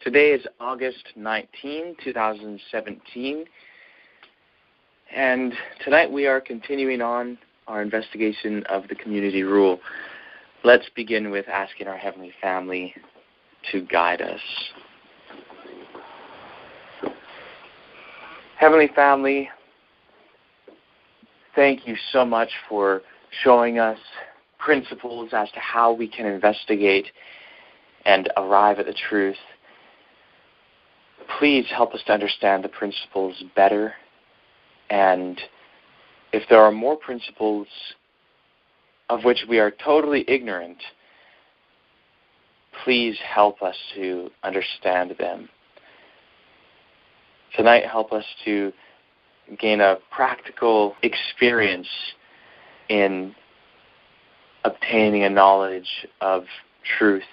Today is August 19, 2017, and tonight we are continuing on our investigation of the community rule. Let's begin with asking our Heavenly Family to guide us. Heavenly Family, thank you so much for showing us principles as to how we can investigate and arrive at the truth. Please help us to understand the principles better, and if there are more principles of which we are totally ignorant, please help us to understand them. Tonight, help us to gain a practical experience in obtaining a knowledge of truth,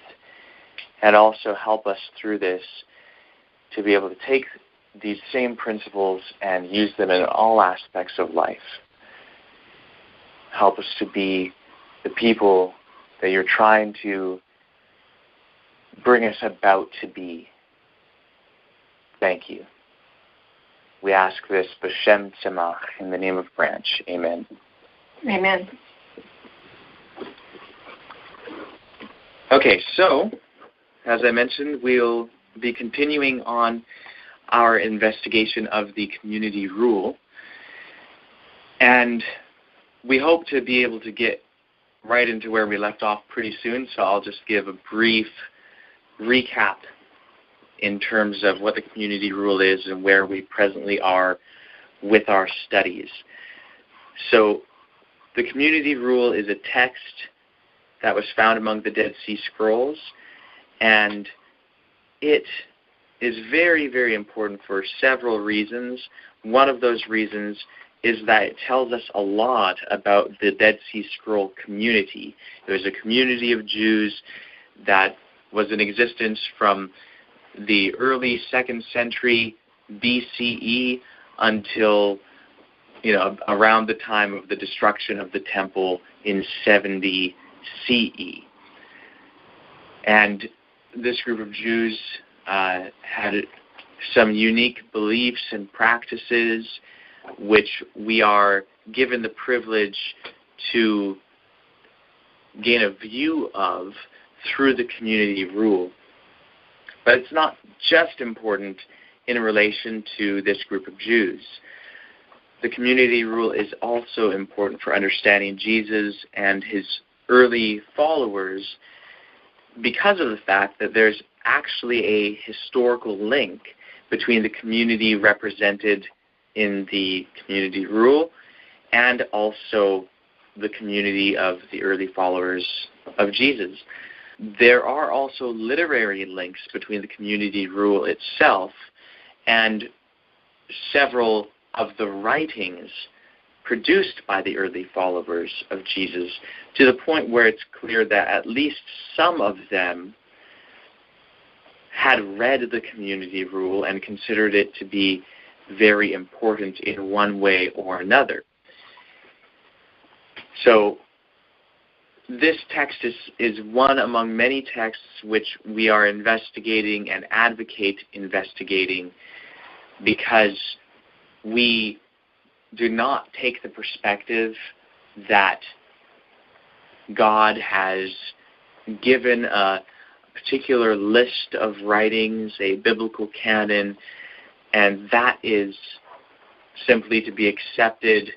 and also help us through this to be able to take these same principles and use them in all aspects of life. Help us to be the people that you're trying to bring us about to be. Thank you. We ask this b'Shem Tzemach, in the name of Branch. Amen. Amen. Okay, so, as I mentioned, we'll be continuing on our investigation of the community rule. And we hope to be able to get right into where we left off pretty soon, so I'll just give a brief recap in terms of what the community rule is and where we presently are with our studies. So, the community rule is a text that was found among the Dead Sea Scrolls, and it is very, very important for several reasons. One of those reasons is that it tells us a lot about the Dead Sea Scroll community. It was a community of Jews that was in existence from the early 2nd century BCE until around the time of the destruction of the temple in 70 CE. And this group of Jews had some unique beliefs and practices which we are given the privilege to gain a view of through the community rule. But it's not just important in relation to this group of Jews. The community rule is also important for understanding Jesus and his early followers, because of the fact that there's actually a historical link between the community represented in the community rule and also the community of the early followers of Jesus. There are also literary links between the community rule itself and several of the writings produced by the early followers of Jesus, to the point where it's clear that at least some of them had read the community rule and considered it to be very important in one way or another. So this text is one among many texts which we are investigating and advocate investigating, because we do not take the perspective that God has given a particular list of writings, a biblical canon, and that is simply to be accepted,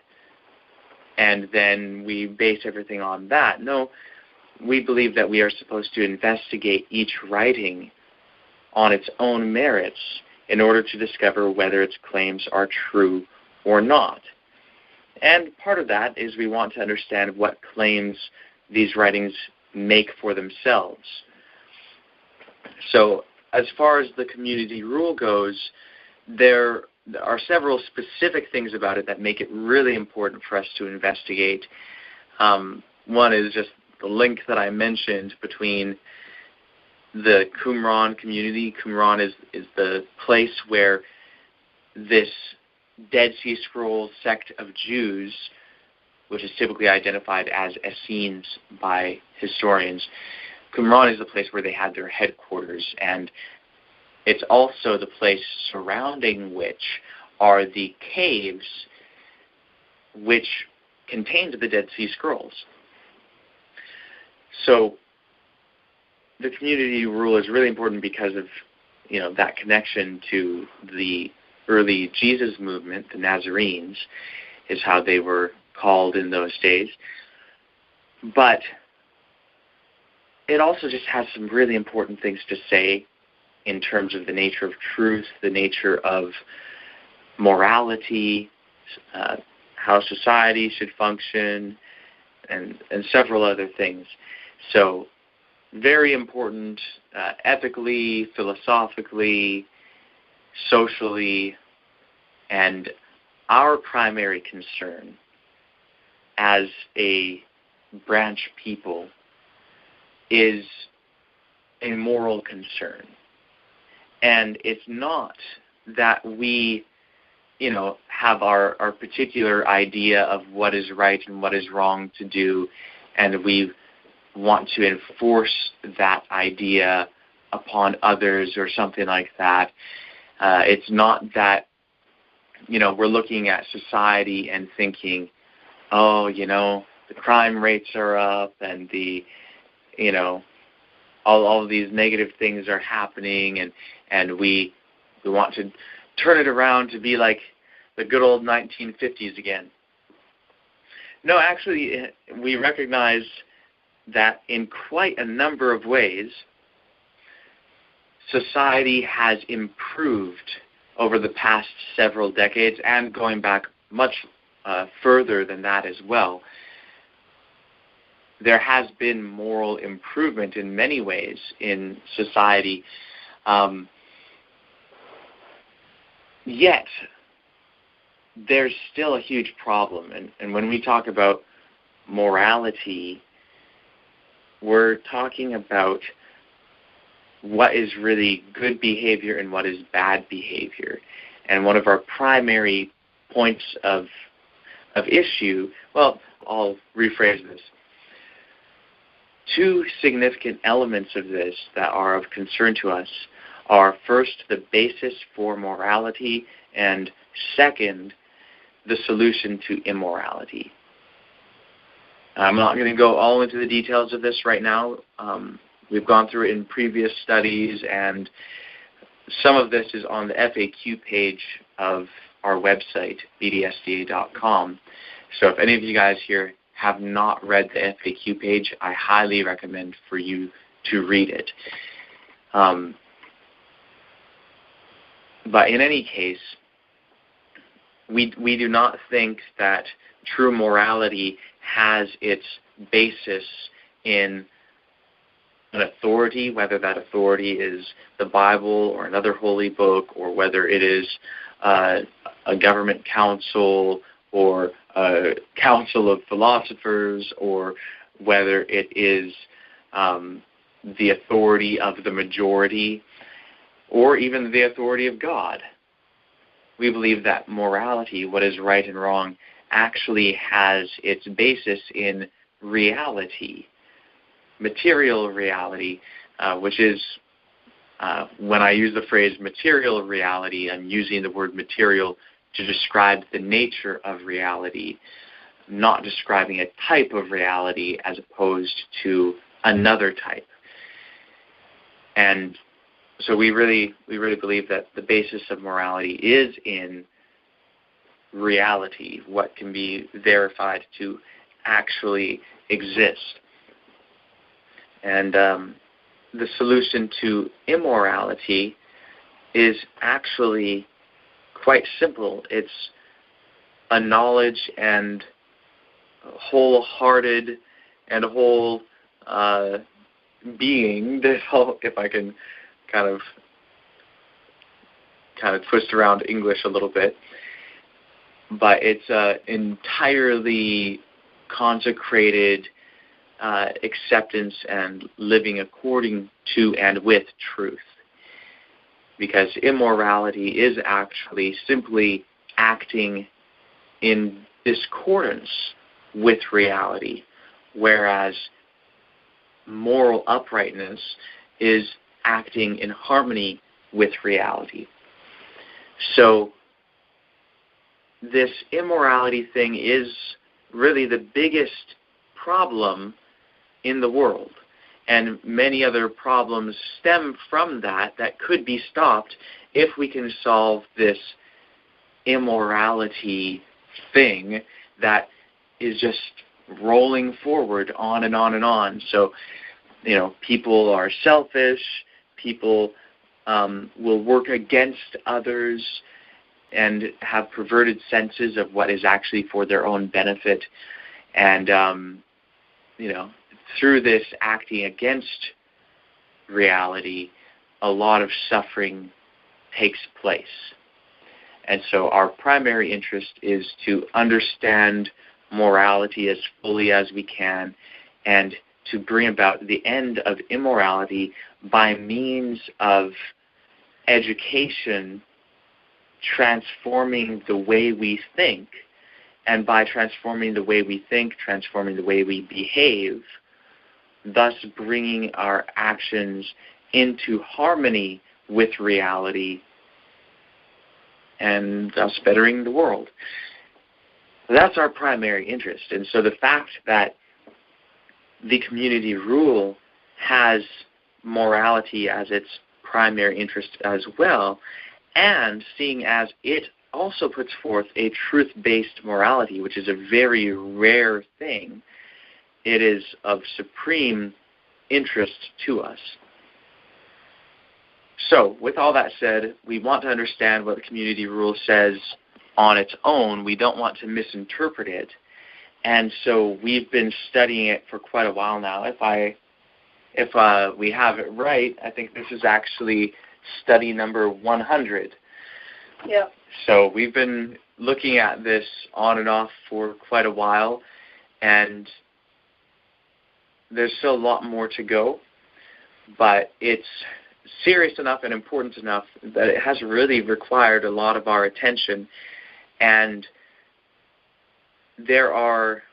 and then we base everything on that. No, we believe that we are supposed to investigate each writing on its own merits in order to discover whether its claims are true or not. And part of that is we want to understand what claims these writings make for themselves. So as far as the community rule goes, there are several specific things about it that make it really important for us to investigate. One is just the link that I mentioned between the Qumran community. Qumran is the place where this Dead Sea Scrolls sect of Jews, which is typically identified as Essenes by historians, Qumran is the place where they had their headquarters, and it's also the place surrounding which are the caves which contained the Dead Sea Scrolls. So the community rule is really important because of, that connection to the early Jesus movement. The Nazarenes is how they were called in those days. But it also just has some really important things to say in terms of the nature of truth, the nature of morality, how society should function, and several other things. So very important ethically, philosophically, socially, and our primary concern as a branch people is a moral concern. And it's not that we, have our particular idea of what is right and what is wrong to do, and we want to enforce that idea upon others or something like that. It's not that, we're looking at society and thinking, the crime rates are up and all of these negative things are happening, and we want to turn it around to be like the good old 1950s again. No, actually, we recognize that in quite a number of ways, society has improved over the past several decades, and going back much further than that as well. There has been moral improvement in many ways in society, yet there's still a huge problem. And when we talk about morality, we're talking about what is really good behavior and what is bad behavior. And one of our primary points of issue, well, I'll rephrase this. Two significant elements of this that are of concern to us are, first, the basis for morality, and second, the solution to immorality. I'm not going to go all into the details of this right now. We've gone through it in previous studies, and some of this is on the FAQ page of our website, bdsda.com. So if any of you guys here have not read the FAQ page, I highly recommend for you to read it. But in any case, we do not think that true morality has its basis in an authority, whether that authority is the Bible or another holy book, or whether it is a government council or a council of philosophers, or whether it is the authority of the majority, or even the authority of God. We believe that morality, what is right and wrong, actually has its basis in reality, material reality, which is, when I use the phrase material reality, I'm using the word material to describe the nature of reality, not describing a type of reality as opposed to another type. And so we really believe that the basis of morality is in reality, what can be verified to actually exist. And the solution to immorality is actually quite simple. It's a knowledge and wholehearted and whole being, if I can kind of twist around English a little bit, but it's entirely consecrated acceptance and living according to and with truth. Because immorality is actually simply acting in discordance with reality, whereas moral uprightness is acting in harmony with reality. So this immorality thing is really the biggest problem in the world. And many other problems stem from that could be stopped if we can solve this immorality thing that is just rolling forward on and on and on. So, people are selfish, people will work against others and have perverted senses of what is actually for their own benefit. And, through this acting against reality, a lot of suffering takes place. And so our primary interest is to understand morality as fully as we can and to bring about the end of immorality by means of education transforming the way we think. And by transforming the way we think, transforming the way we behave, thus bringing our actions into harmony with reality and thus bettering the world. That's our primary interest. And so the fact that the community rule has morality as its primary interest as well, and seeing as it also puts forth a truth-based morality, which is a very rare thing, it is of supreme interest to us. So, with all that said, we want to understand what the community rule says on its own. We don't want to misinterpret it. And so we've been studying it for quite a while now. If we have it right, I think this is actually study number 100. Yeah. So we've been looking at this on and off for quite a while, and there's still a lot more to go, but it's serious enough and important enough that it has really required a lot of our attention. And there are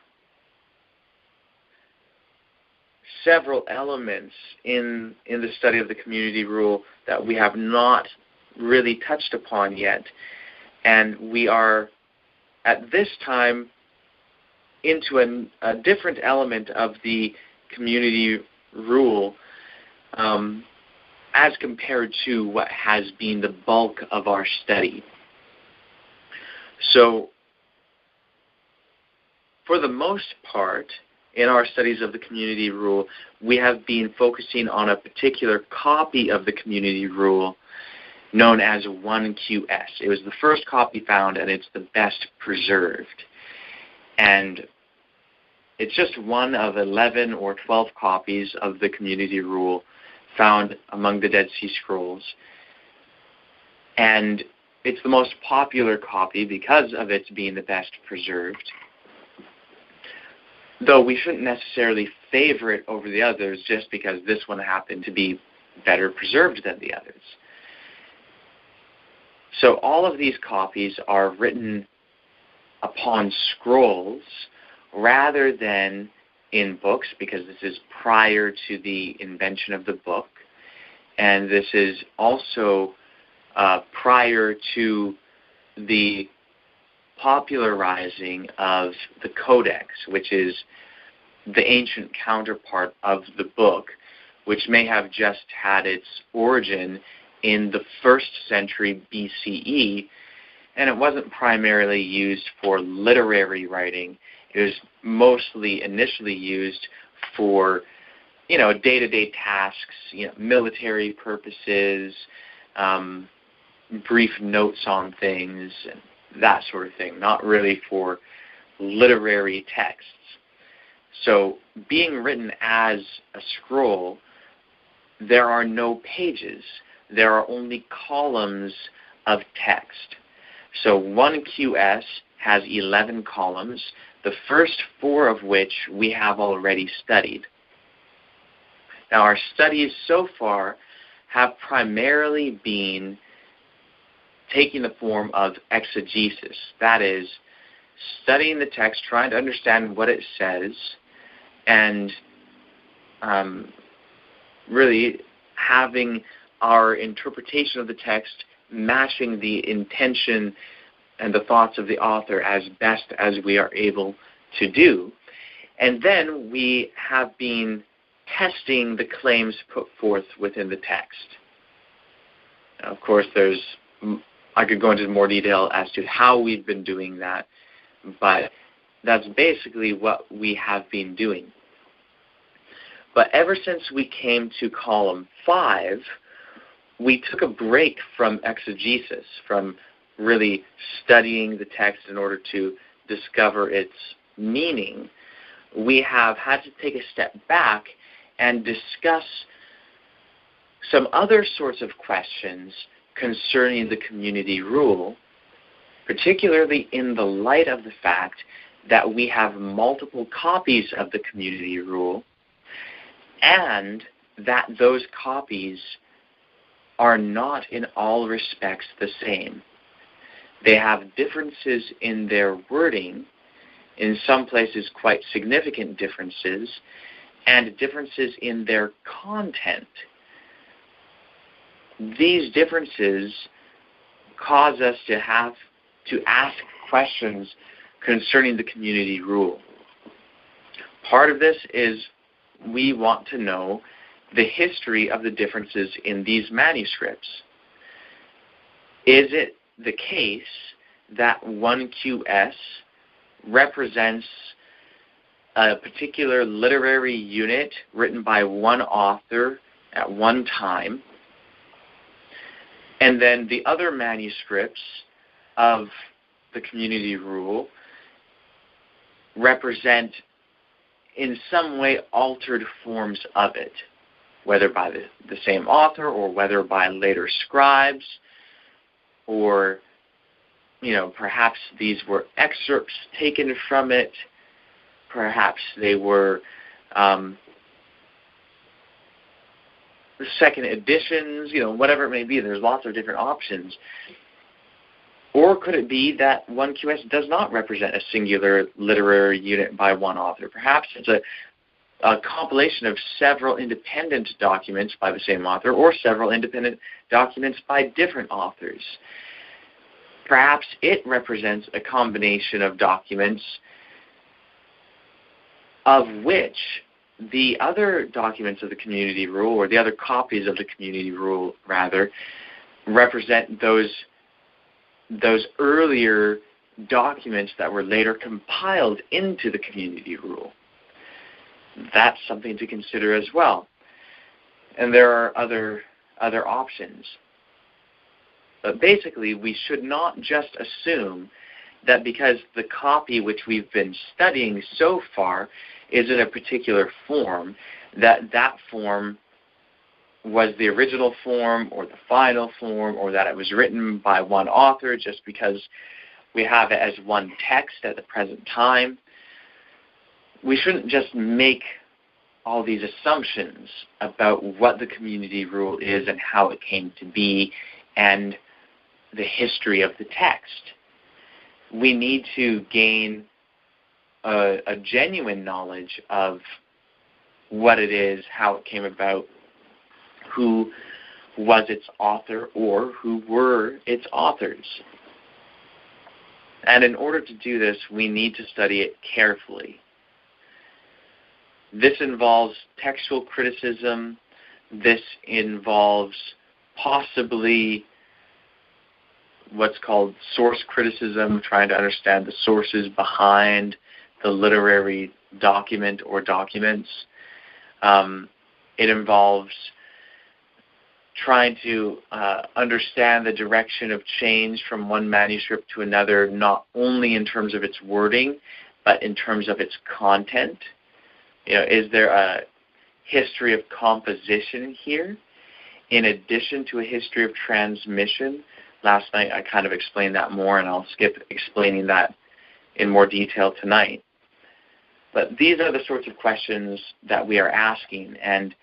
several elements in the study of the community rule that we have not really touched upon yet. And we are, at this time, into a different element of the community rule as compared to what has been the bulk of our study. So, for the most part, in our studies of the community rule, we have been focusing on a particular copy of the community rule known as 1QS. It was the first copy found, and it's the best preserved. And it's just one of 11 or 12 copies of the community rule found among the Dead Sea Scrolls. And it's the most popular copy because of its being the best preserved. Though we shouldn't necessarily favor it over the others just because this one happened to be better preserved than the others. So all of these copies are written upon scrolls rather than in books, because this is prior to the invention of the book. And this is also prior to the popularizing of the Codex, which is the ancient counterpart of the book, which may have just had its origin in the 1st century BCE, and it wasn't primarily used for literary writing. It was mostly initially used for, day-to-day tasks, military purposes, brief notes on things, and that sort of thing, not really for literary texts. So being written as a scroll, there are no pages. There are only columns of text. So 1QS has 11 columns, the first 4 of which we have already studied. Now, our studies so far have primarily been taking the form of exegesis. That is, studying the text, trying to understand what it says, and really having our interpretation of the text matching the intention and the thoughts of the author as best as we are able to do. And then we have been testing the claims put forth within the text. Now, of course, I could go into more detail as to how we've been doing that, but that's basically what we have been doing. But ever since we came to column 5, we took a break from exegesis, from really studying the text in order to discover its meaning. We have had to take a step back and discuss some other sorts of questions concerning the community rule, particularly in the light of the fact that we have multiple copies of the community rule and that those copies are not in all respects the same. They have differences in their wording, in some places quite significant differences, and differences in their content. These differences cause us to have to ask questions concerning the community rule. Part of this is we want to know the history of the differences in these manuscripts. Is it the case that 1QS represents a particular literary unit written by one author at one time, and then the other manuscripts of the community rule represent in some way altered forms of it, whether by the same author or whether by later scribes, or perhaps these were excerpts taken from it, perhaps they were second editions, whatever it may be. There's lots of different options. Or could it be that 1QS does not represent a singular literary unit by one author? Perhaps it's a compilation of several independent documents by the same author or several independent documents by different authors. Perhaps it represents a combination of documents of which the other documents of the community rule, or the other copies of the community rule, rather, represent those earlier documents that were later compiled into the community rule. That's something to consider as well. And there are other options. But basically, we should not just assume that because the copy which we've been studying so far is in a particular form, that form was the original form or the final form, or that it was written by one author just because we have it as one text at the present time. We shouldn't just make all these assumptions about what the community rule is and how it came to be and the history of the text. We need to gain a genuine knowledge of what it is, how it came about, who was its author or who were its authors. And in order to do this, we need to study it carefully. This involves textual criticism. This involves possibly what's called source criticism, trying to understand the sources behind the literary document or documents. It involves trying to understand the direction of change from one manuscript to another, not only in terms of its wording, but in terms of its content. Is there a history of composition here, in addition to a history of transmission? Last night I kind of explained that more, and I'll skip explaining that in more detail tonight. But these are the sorts of questions that we are asking, and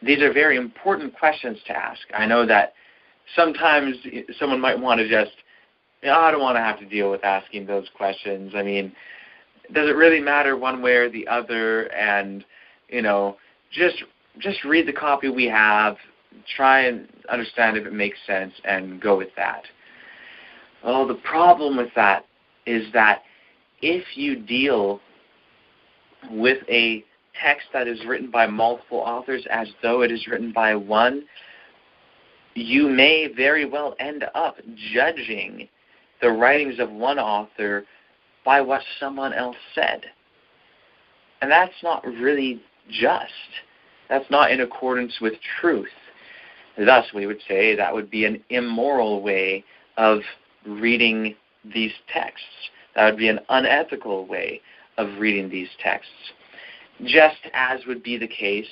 these are very important questions to ask. I know that sometimes someone might want to just, I don't want to have to deal with asking those questions. I mean, does it really matter one way or the other? And, just read the copy we have, try and understand if it makes sense and go with that. Well, the problem with that is that if you deal with a text that is written by multiple authors as though it is written by one, you may very well end up judging the writings of one author by what someone else said. And that's not really just. That's not in accordance with truth. Thus, we would say that would be an immoral way of reading these texts. That would be an unethical way of reading these texts. Just as would be the case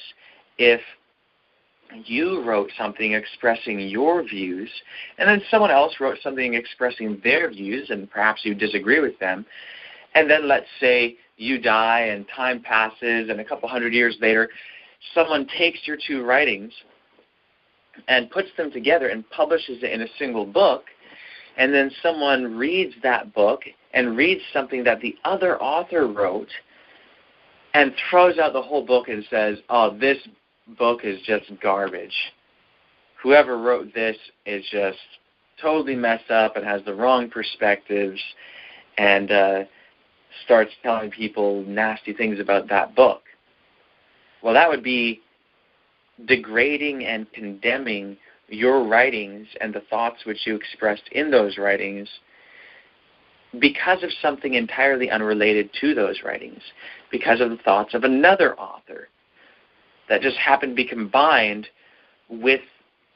if you wrote something expressing your views, and then someone else wrote something expressing their views, and perhaps you disagree with them, and then let's say you die and time passes, and a couple hundred years later, someone takes your two writings and puts them together and publishes it in a single book, and then someone reads that book and reads something that the other author wrote and throws out the whole book and says, oh, this book is just garbage. Whoever wrote this is just totally messed up and has the wrong perspectives, and starts telling people nasty things about that book. Well, that would be degrading and condemning your writings and the thoughts which you expressed in those writings because of something entirely unrelated to those writings, because of the thoughts of another author that just happened to be combined with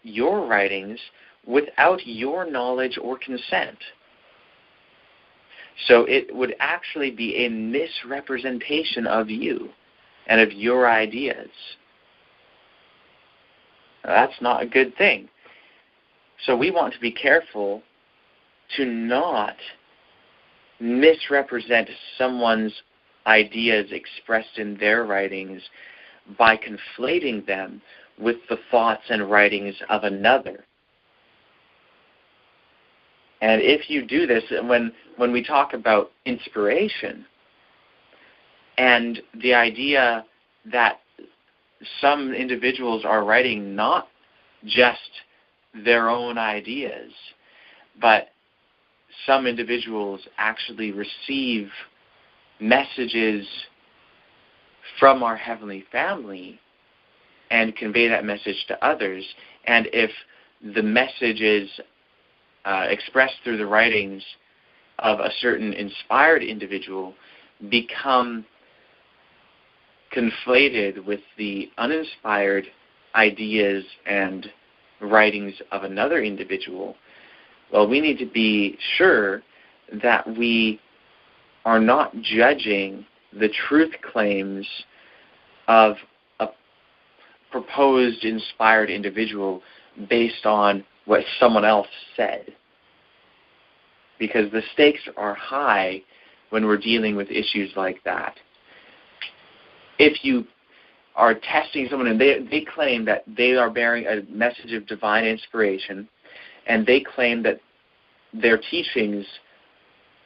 your writings without your knowledge or consent. So it would actually be a misrepresentation of you and of your ideas. Now, that's not a good thing. So we want to be careful to not misrepresent someone's ideas expressed in their writings by conflating them with the thoughts and writings of another. And if you do this, when we talk about inspiration and the idea that some individuals are writing not just their own ideas, but some individuals actually receive messages from our Heavenly Family and convey that message to others. And if the message is expressed through the writings of a certain inspired individual become conflated with the uninspired ideas and writings of another individual, well, we need to be sure that we are not judging the truth claims of a proposed inspired individual based on what someone else said. Because the stakes are high when we're dealing with issues like that. If you are testing someone and they claim that they are bearing a message of divine inspiration, and they claim that their teachings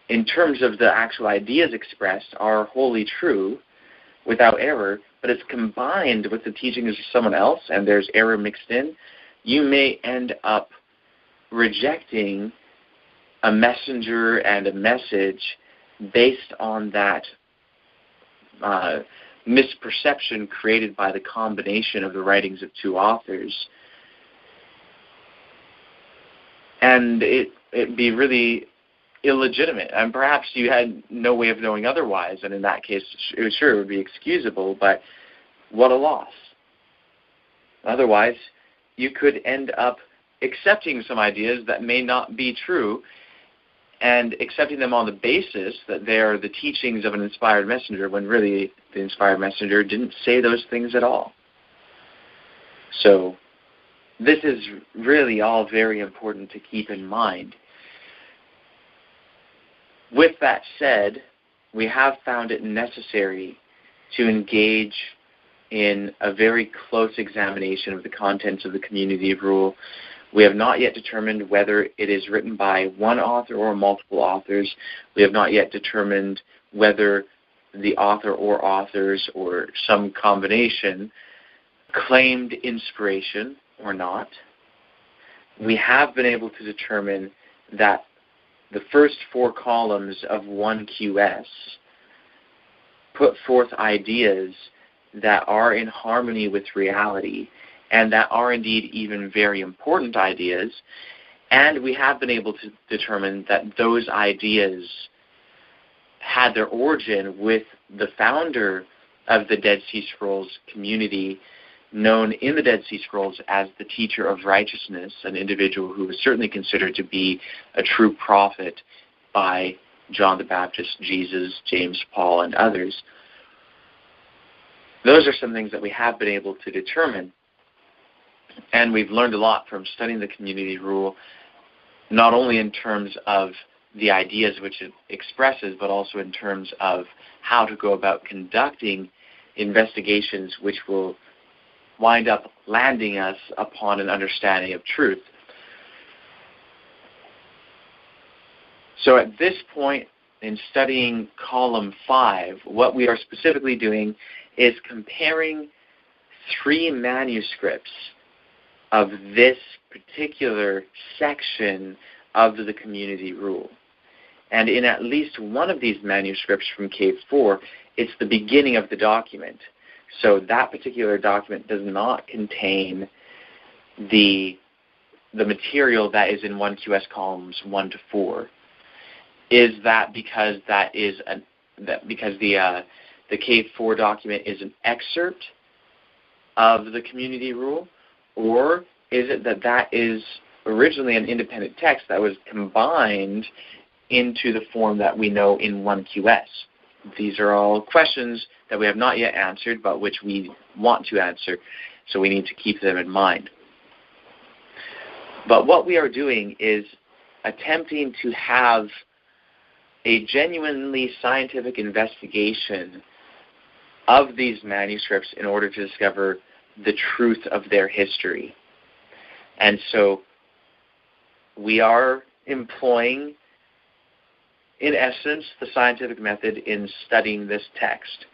in terms of the actual ideas expressed are wholly true, without error, but it's combined with the teachings of someone else and there's error mixed in, you may end up rejecting a messenger and a message based on that misperception created by the combination of the writings of two authors. And it'd be really illegitimate. And perhaps you had no way of knowing otherwise, and in that case, sure, it would be excusable, but what a loss. Otherwise, you could end up accepting some ideas that may not be true and accepting them on the basis that they are the teachings of an inspired messenger when really the inspired messenger didn't say those things at all. So this is really all very important to keep in mind. With that said, we have found it necessary to engage in a very close examination of the contents of the Community of Rule. We have not yet determined whether it is written by one author or multiple authors. We have not yet determined whether the author or authors or some combination claimed inspiration or not, we have been able to determine that the first 4 columns of 1QS put forth ideas that are in harmony with reality and that are indeed even very important ideas. And we have been able to determine that those ideas had their origin with the founder of the Dead Sea Scrolls community, known in the Dead Sea Scrolls as the Teacher of Righteousness, an individual who is certainly considered to be a true prophet by John the Baptist, Jesus, James, Paul, and others. Those are some things that we have been able to determine. And we've learned a lot from studying the community rule, not only in terms of the ideas which it expresses, but also in terms of how to go about conducting investigations which will wind up landing us upon an understanding of truth. So at this point in studying column 5, what we are specifically doing is comparing 3 manuscripts of this particular section of the community rule. And in at least one of these manuscripts from Cave 4, it's the beginning of the document. So that particular document does not contain the material that is in 1QS columns 1 to 4. Is that because the Cave 4 document is an excerpt of the community rule, or is it that is originally an independent text that was combined into the form that we know in 1QS? These are all questions that we have not yet answered, but which we want to answer, so we need to keep them in mind. But what we are doing is attempting to have a genuinely scientific investigation of these manuscripts in order to discover the truth of their history. And so we are employing, in essence, the scientific method in studying this text.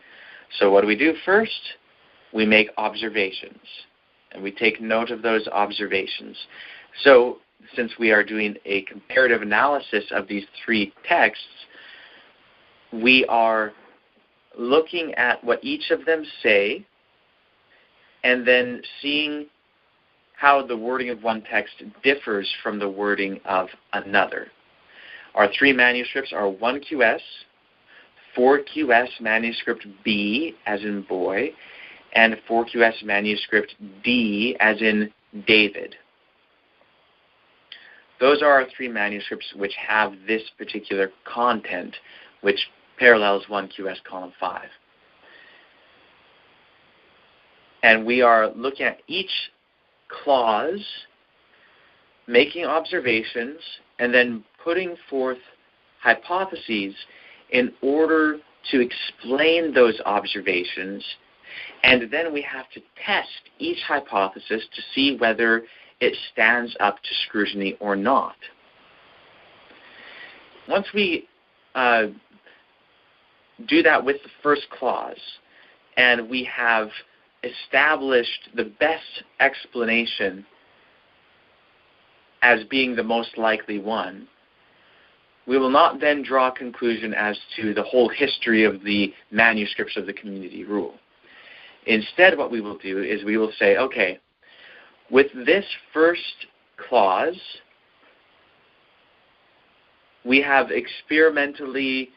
So what do we do first? We make observations, and we take note of those observations. So since we are doing a comparative analysis of these 3 texts, we are looking at what each of them say and then seeing how the wording of one text differs from the wording of another. Our 3 manuscripts are 1QS, 4QS manuscript B, as in boy, and 4QS manuscript D, as in David. Those are our 3 manuscripts which have this particular content, which parallels 1QS column 5. And we are looking at each clause, making observations, and then putting forth hypotheses in order to explain those observations. And then we have to test each hypothesis to see whether it stands up to scrutiny or not. Once we do that with the first clause, and we have established the best explanation as being the most likely one, we will not then draw a conclusion as to the whole history of the manuscripts of the community rule. Instead, what we will do is we will say, okay, with this first clause, we have experimentally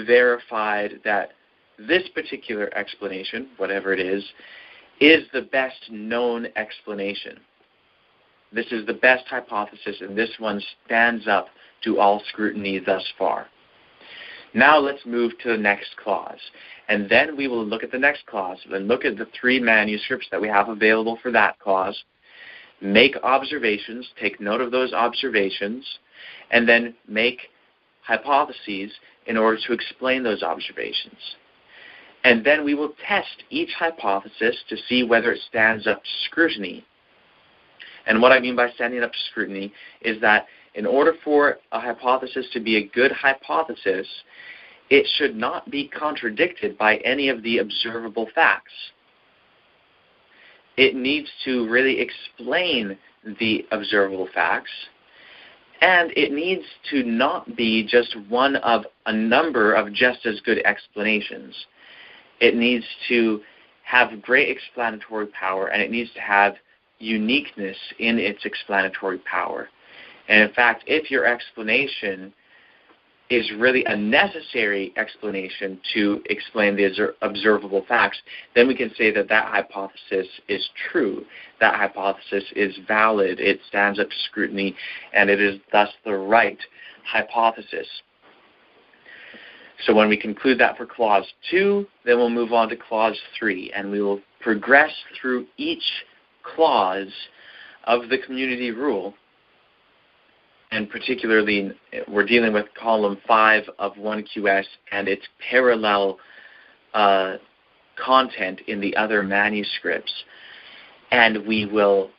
verified that this particular explanation, whatever it is the best known explanation. This is the best hypothesis, and this one stands up to all scrutiny thus far. Now let's move to the next clause. And then we will look at the next clause and look at the 3 manuscripts that we have available for that clause, make observations, take note of those observations, and then make hypotheses in order to explain those observations. And then we will test each hypothesis to see whether it stands up to scrutiny. And what I mean by standing up to scrutiny is that in order for a hypothesis to be a good hypothesis, it should not be contradicted by any of the observable facts. It needs to really explain the observable facts, and it needs to not be just one of a number of just as good explanations. It needs to have great explanatory power, and it needs to have uniqueness in its explanatory power. And in fact, if your explanation is really a necessary explanation to explain the observable facts, then we can say that that hypothesis is true. That hypothesis is valid. It stands up to scrutiny, and it is thus the right hypothesis. So when we conclude that for Clause 2, then we'll move on to Clause 3, and we will progress through each clause of the community rule. And particularly, we're dealing with column 5 of 1QS and its parallel content in the other manuscripts. And we will,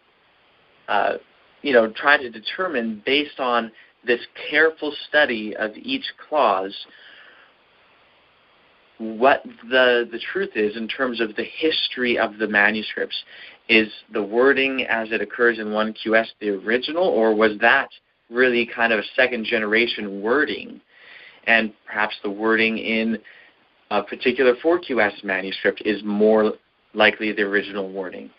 try to determine, based on this careful study of each clause, what the truth is in terms of the history of the manuscripts. Is the wording as it occurs in 1QS the original, or was that really kind of a second-generation wording, and perhaps the wording in a particular 4QS manuscript is more likely the original wording?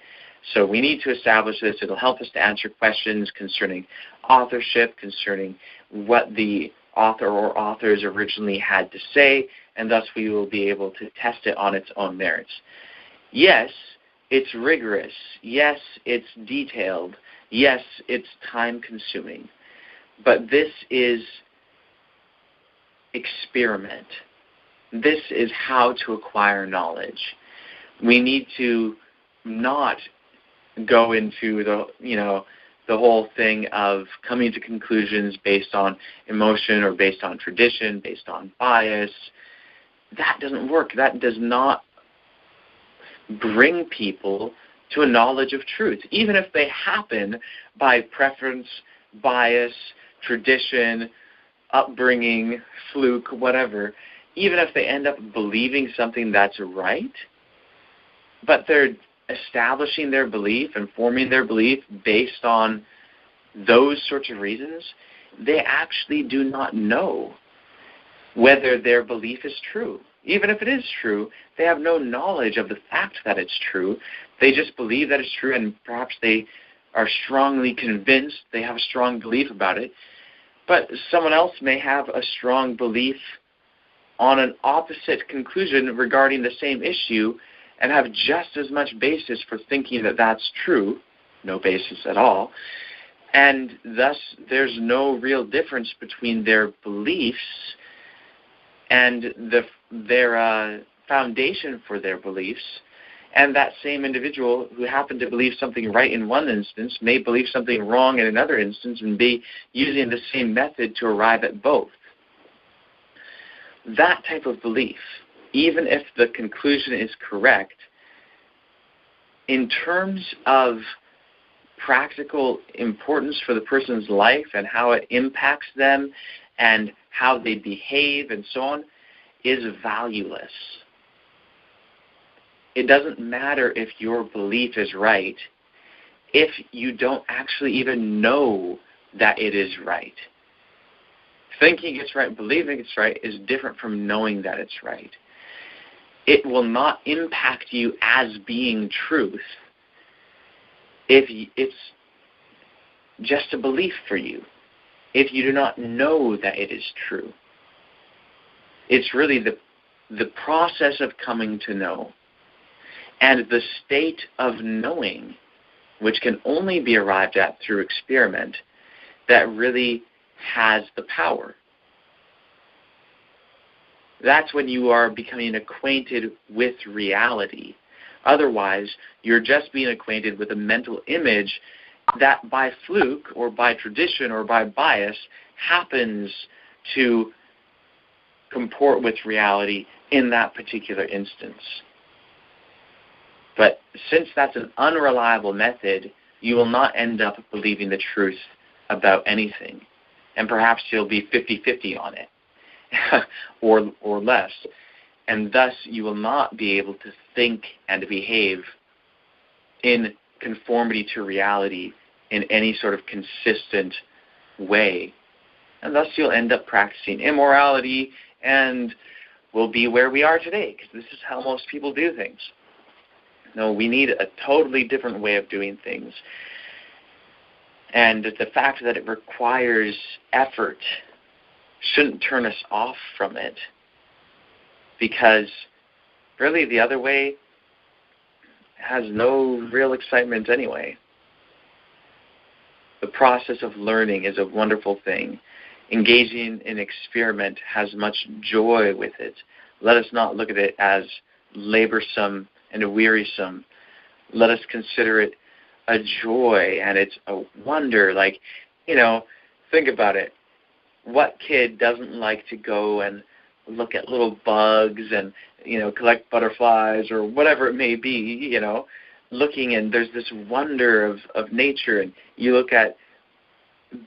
So we need to establish this. It'll help us to answer questions concerning authorship, concerning what the author or authors originally had to say, and thus we will be able to test it on its own merits. Yes, it's rigorous. Yes, it's detailed. Yes, it's time-consuming. But this is experiment. This is how to acquire knowledge. We need to not go into the whole thing of coming to conclusions based on emotion or based on tradition, based on bias. That doesn't work. That does not bring people to a knowledge of truth, even if they happen by preference, bias, tradition, upbringing, fluke, whatever. Even if they end up believing something that's right, but they're establishing their belief and forming their belief based on those sorts of reasons, they actually do not know whether their belief is true. Even if it is true, they have no knowledge of the fact that it's true. They just believe that it's true, and perhaps they are strongly convinced, they have a strong belief about it. But someone else may have a strong belief on an opposite conclusion regarding the same issue and have just as much basis for thinking that that's true, no basis at all, and thus there's no real difference between their beliefs and their foundation for their beliefs. And that same individual who happened to believe something right in one instance may believe something wrong in another instance and be using the same method to arrive at both. That type of belief, even if the conclusion is correct, in terms of practical importance for the person's life and how it impacts them and how they behave and so on, is valueless. It doesn't matter if your belief is right if you don't actually even know that it is right. Thinking it's right, believing it's right is different from knowing that it's right. It will not impact you as being truth if it's just a belief for you, if you do not know that it is true. It's really the process of coming to know and the state of knowing, which can only be arrived at through experiment, that really has the power. That's when you are becoming acquainted with reality. Otherwise, you're just being acquainted with a mental image that by fluke or by tradition or by bias happens to comport with reality in that particular instance. But since that's an unreliable method, you will not end up believing the truth about anything. And perhaps you'll be 50-50 on it, or less. And thus you will not be able to think and behave in conformity to reality in any sort of consistent way. And thus you'll end up practicing immorality and will be where we are today, because this is how most people do things. No, we need a totally different way of doing things. And the fact that it requires effort shouldn't turn us off from it, because really the other way has no real excitement anyway. The process of learning is a wonderful thing. Engaging in experiment has much joy with it. Let us not look at it as laborsome and wearisome. Let us consider it a joy, and it's a wonder. Like, think about it. What kid doesn't like to go and look at little bugs and, collect butterflies or whatever it may be, looking, and there's this wonder of nature. And you look at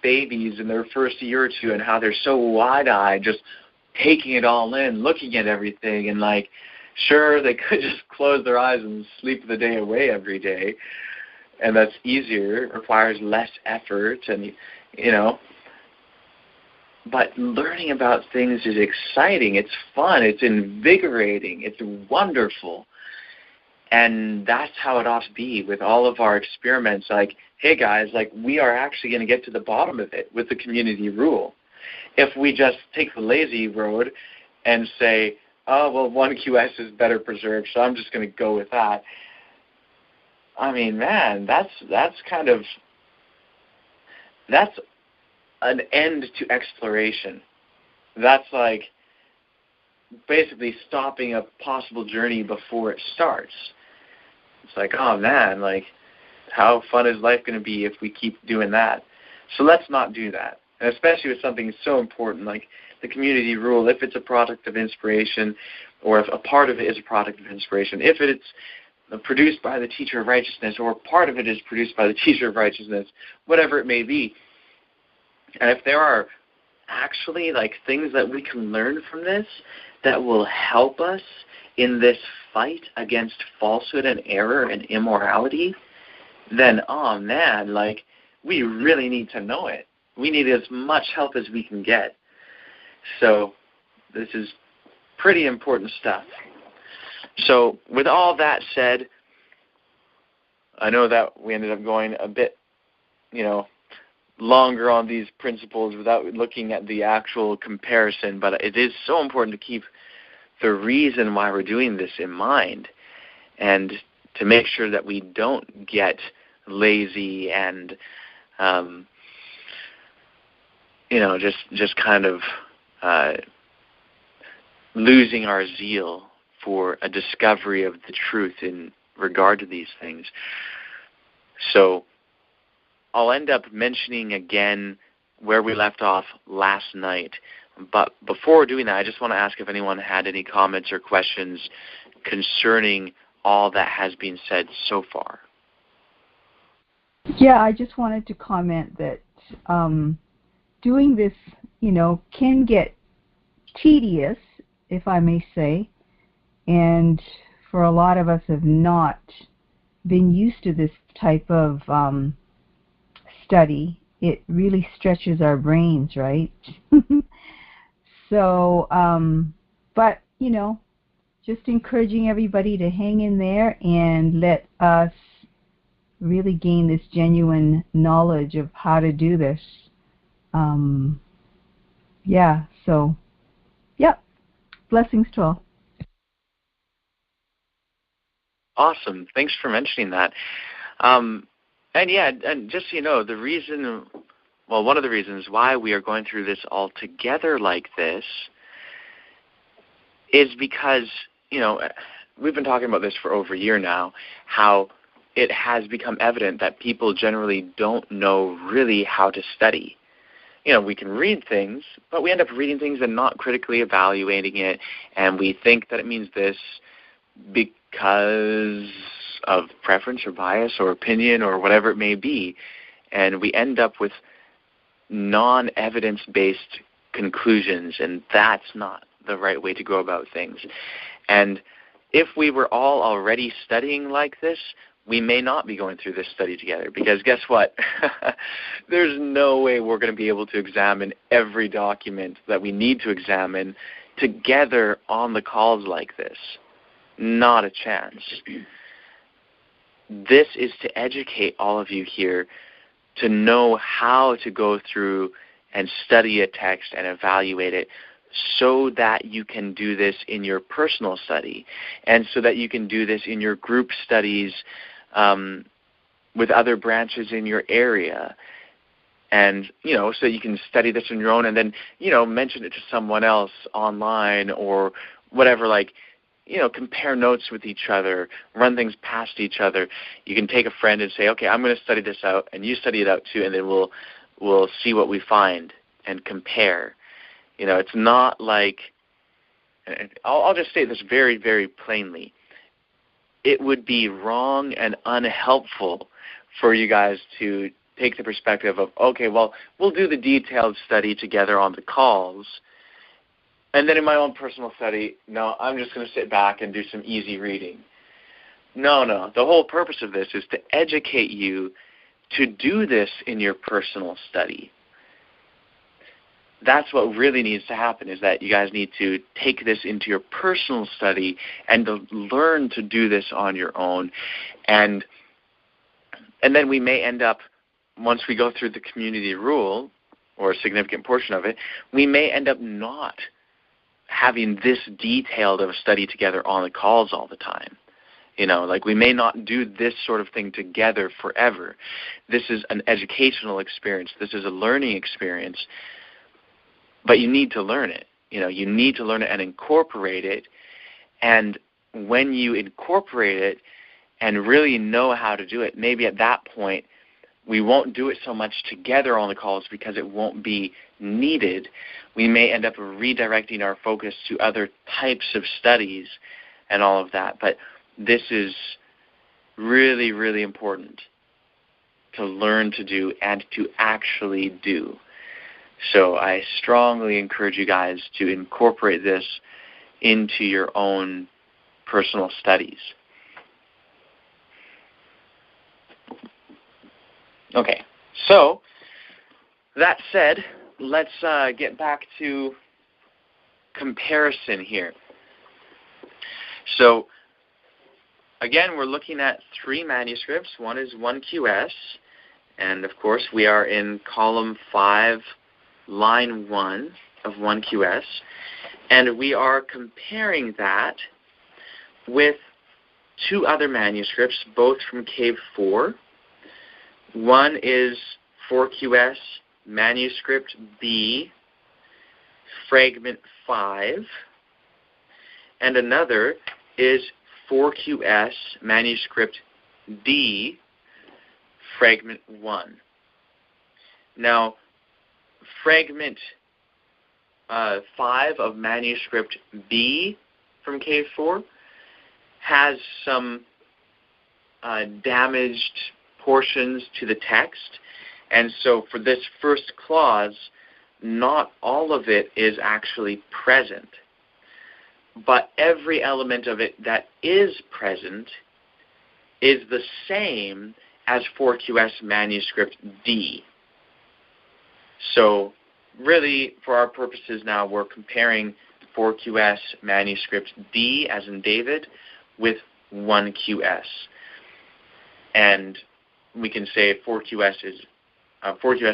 babies in their first year or two and how they're so wide-eyed, just taking it all in, looking at everything, and sure, they could just close their eyes and sleep the day away every day, and that's easier. It requires less effort, and but learning about things is exciting. It's fun. It's invigorating. It's wonderful. And that's how it ought to be with all of our experiments. Hey guys, we are actually going to get to the bottom of it with the community rule. If we just take the lazy road and say, oh, well, 1QS is better preserved, so I'm just going to go with that. I mean, man, that's an end to exploration. That's basically stopping a possible journey before it starts. It's oh man, how fun is life going to be if we keep doing that? So let's not do that. And especially with something so important like the community rule, if it's a product of inspiration, or if a part of it is a product of inspiration, if it's produced by the teacher of righteousness, or part of it is produced by the teacher of righteousness, whatever it may be. And if there are actually things that we can learn from this that will help us in this fight against falsehood and error and immorality, then, oh man, we really need to know it. We need as much help as we can get. So this is pretty important stuff. So with all that said, I know that we ended up going a bit, longer on these principles without looking at the actual comparison, but it is so important to keep the reason why we're doing this in mind, and to make sure that we don't get lazy and just kind of losing our zeal for a discovery of the truth in regard to these things. So I'll end up mentioning again where we left off last night. But before doing that, I just want to ask if anyone had any comments or questions concerning all that has been said so far. Yeah, I just wanted to comment that doing this, can get tedious, if I may say, and for a lot of us have not been used to this type of study. It really stretches our brains, right? So, but, just encouraging everybody to hang in there and let us really gain this genuine knowledge of how to do this. Blessings to all. Awesome. Thanks for mentioning that. And just so you know, one of the reasons why we are going through this all together like this is because, we've been talking about this for over a year now, how it has become evident that people generally don't know really how to study. We can read things, but we end up reading things and not critically evaluating it, and we think that it means this because of preference or bias or opinion or whatever it may be, and we end up with non-evidence-based conclusions, and that's not the right way to go about things. And if we were all already studying like this, we may not be going through this study together, because guess what? There's no way we're going to be able to examine every document that we need to examine together on the calls like this. Not a chance. This is to educate all of you here to know how to go through and study a text and evaluate it, so that you can do this in your personal study, and so that you can do this in your group studies with other branches in your area. And, so you can study this on your own and then, mention it to someone else online or whatever, compare notes with each other, run things past each other. You can take a friend and say, okay, I'm going to study this out, and you study it out too, and then we'll see what we find and compare. It's not like, I'll just say this very, very plainly. It would be wrong and unhelpful for you guys to take the perspective of, okay, well, we'll do the detailed study together on the calls, and then in my own personal study, no, I'm just going to sit back and do some easy reading. No. The whole purpose of this is to educate you to do this in your personal study. That's what really needs to happen, is that you guys need to take this into your personal study and to learn to do this on your own. And then we may end up, once we go through the community rule, or a significant portion of it, we may end up not having this detailed of a study together on the calls all the time. We may not do this sort of thing together forever. This is an educational experience. This is a learning experience. But you need to learn it. You need to learn it and incorporate it. And when you incorporate it and really know how to do it, maybe at that point we won't do it so much together on the calls because it won't be needed. We may end up redirecting our focus to other types of studies and all of that. But this is really, really important to learn to do and to actually do. So I strongly encourage you guys to incorporate this into your own personal studies. Okay, so that said, let's get back to comparison here. So again, we're looking at 3 manuscripts. One is 1QS, and of course we are in column 5, line 1 of 1QS, and we are comparing that with 2 other manuscripts, both from Cave 4. One is 4QS, manuscript B, fragment 5, and another is 4QS, manuscript D, fragment 1. Now, fragment 5 of manuscript B from Cave 4 has some damaged portions to the text, and so for this first clause, not all of it is actually present, but every element of it that is present is the same as 4QS manuscript D. So really, for our purposes now, we're comparing 4QS manuscript D, as in David, with 1QS. And we can say 4QS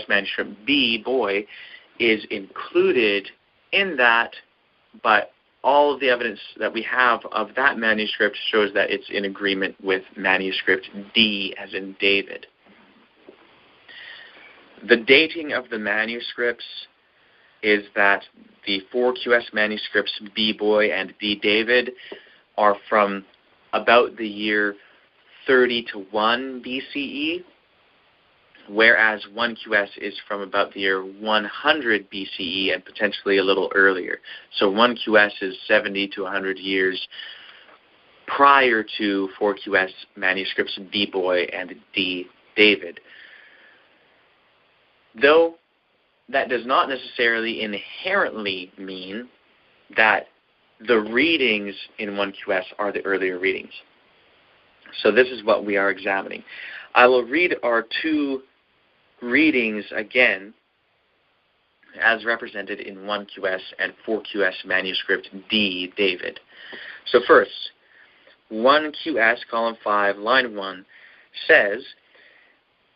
manuscript B, boy, is included in that, but all of the evidence that we have of that manuscript shows that it's in agreement with manuscript D, as in David. The dating of the manuscripts is that the 4QS manuscripts B, boy, and D, David are from about the year 30 to 1 BCE, whereas 1QS is from about the year 100 BCE and potentially a little earlier. So 1QS is 70 to 100 years prior to 4QS manuscripts B, boy, and D, David. Though that does not necessarily inherently mean that the readings in 1QS are the earlier readings. So this is what we are examining. I will read our two readings again as represented in 1QS and 4QS manuscript D, David. So first, 1QS, column 5, line 1, says,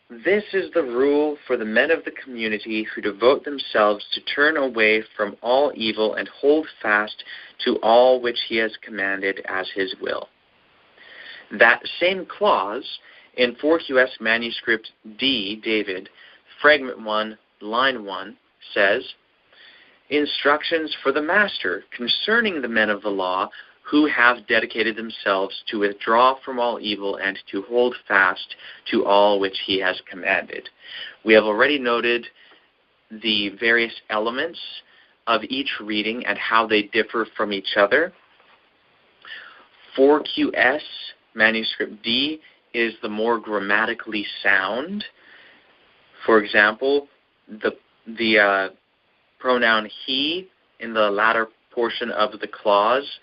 "This is the rule for the men of the community who devote themselves to turn away from all evil and hold fast to all which he has commanded as his will." That same clause in 4QS manuscript D, David, fragment 1, line 1, says, "Instructions for the master concerning the men of the law who have dedicated themselves to withdraw from all evil and to hold fast to all which he has commanded." We have already noted the various elements of each reading and how they differ from each other. 4QS manuscript D is the more grammatically sound. For example, the pronoun he in the latter portion of the clause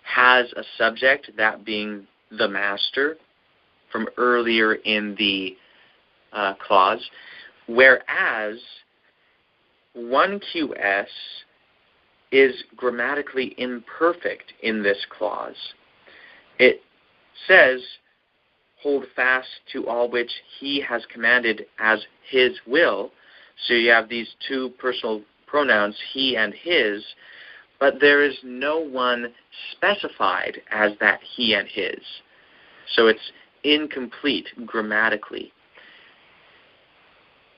has a subject, that being the master, from earlier in the clause, whereas 1QS is grammatically imperfect in this clause. It says, "Hold fast to all which he has commanded as his will." So you have these two personal pronouns, he and his, but there is no one specified as that he and his. So it's incomplete grammatically.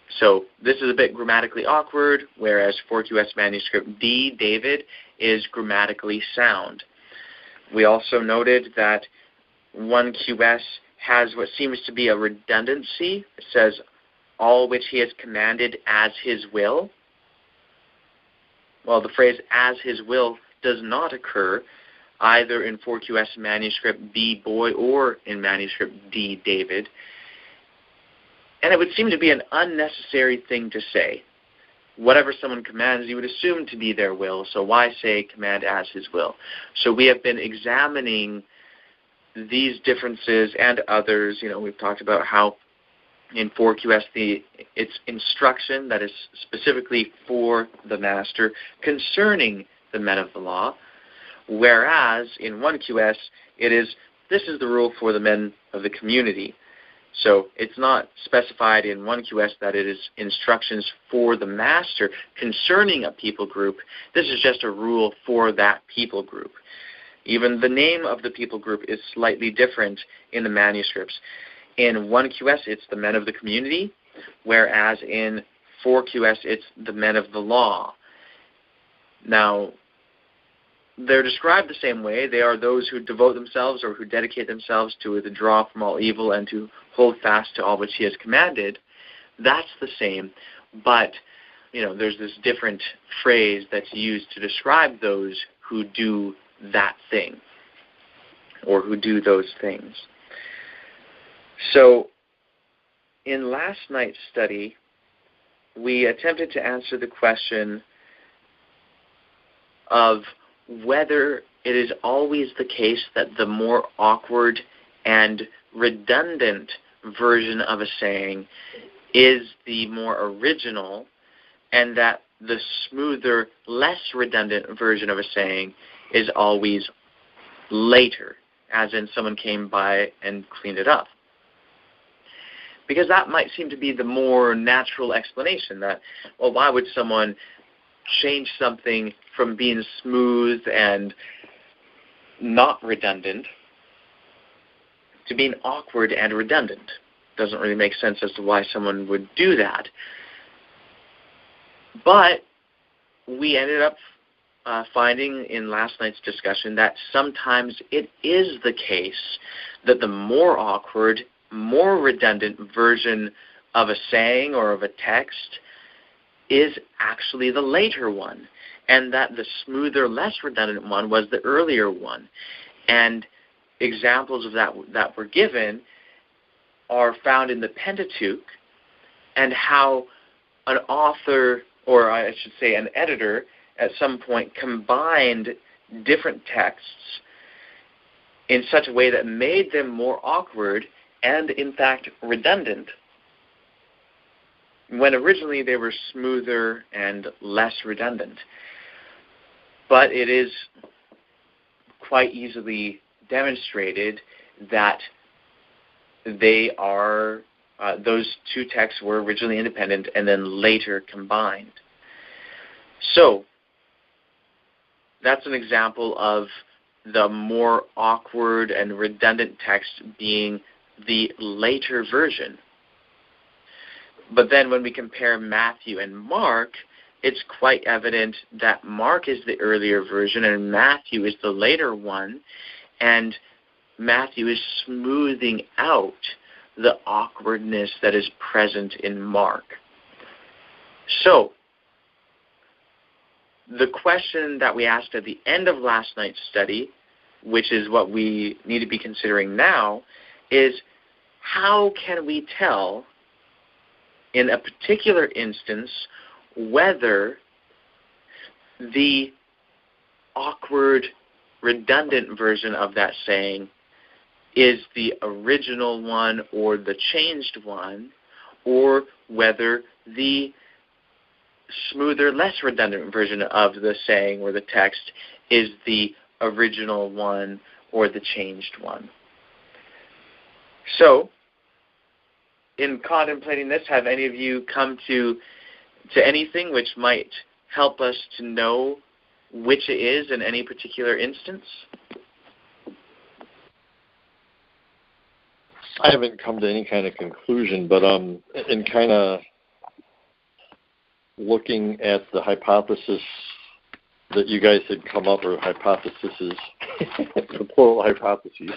So this is a bit grammatically awkward, whereas 4QS manuscript D, David, is grammatically sound. We also noted that 1QS has what seems to be a redundancy. It says, "all which he has commanded as his will." Well, the phrase "as his will" does not occur either in 4QS manuscript B, Boy, or in manuscript D, David. And it would seem to be an unnecessary thing to say. Whatever someone commands, you would assume to be their will, so why say "command as his will"? So we have been examining these differences and others. We've talked about how in 4QS it's instruction that is specifically for the master concerning the men of the law, whereas in 1QS it is, "This is the rule for the men of the community." So it's not specified in 1QS that it is instructions for the master concerning a people group. This is just a rule for that people group. Even the name of the people group is slightly different in the manuscripts. In 1QS, it's the men of the community, whereas in 4QS, it's the men of the law. Now, they're described the same way. They are those who devote themselves or who dedicate themselves to withdraw from all evil and to hold fast to all which he has commanded. That's the same, but there's this different phrase that's used to describe those who do that thing or who do those things. So in last night's study, we attempted to answer the question of whether it is always the case that the more awkward and redundant version of a saying is the more original, and that the smoother, less redundant version of a saying is always later, as in someone came by and cleaned it up. Because that might seem to be the more natural explanation that, well, why would someone change something from being smooth and not redundant to being awkward and redundant? Doesn't really make sense as to why someone would do that. But we ended up finding in last night's discussion that sometimes it is the case that the more awkward, more redundant version of a saying or of a text is actually the later one, and that the smoother, less redundant one was the earlier one. And examples of that were given are found in the Pentateuch, and how an author, or I should say an editor, at some point combined different texts in such a way that made them more awkward and, in fact, redundant, when originally they were smoother and less redundant. But it is quite easily demonstrated that they are, those two texts were originally independent and then later combined. So, that's an example of the more awkward and redundant text being the later version. But then when we compare Matthew and Mark, it's quite evident that Mark is the earlier version and Matthew is the later one, and Matthew is smoothing out the awkwardness that is present in Mark. So, the question that we asked at the end of last night's study, which is what we need to be considering now, is how can we tell in a particular instance whether the awkward, redundant version of that saying is the original one or the changed one, or whether the smoother, less redundant version of the saying or the text is the original one or the changed one. So, in contemplating this, have any of you come to anything which might help us to know which it is in any particular instance? I haven't come to any kind of conclusion, but in kind of looking at the hypothesis that you guys had come up, or hypotheses, the plural hypotheses,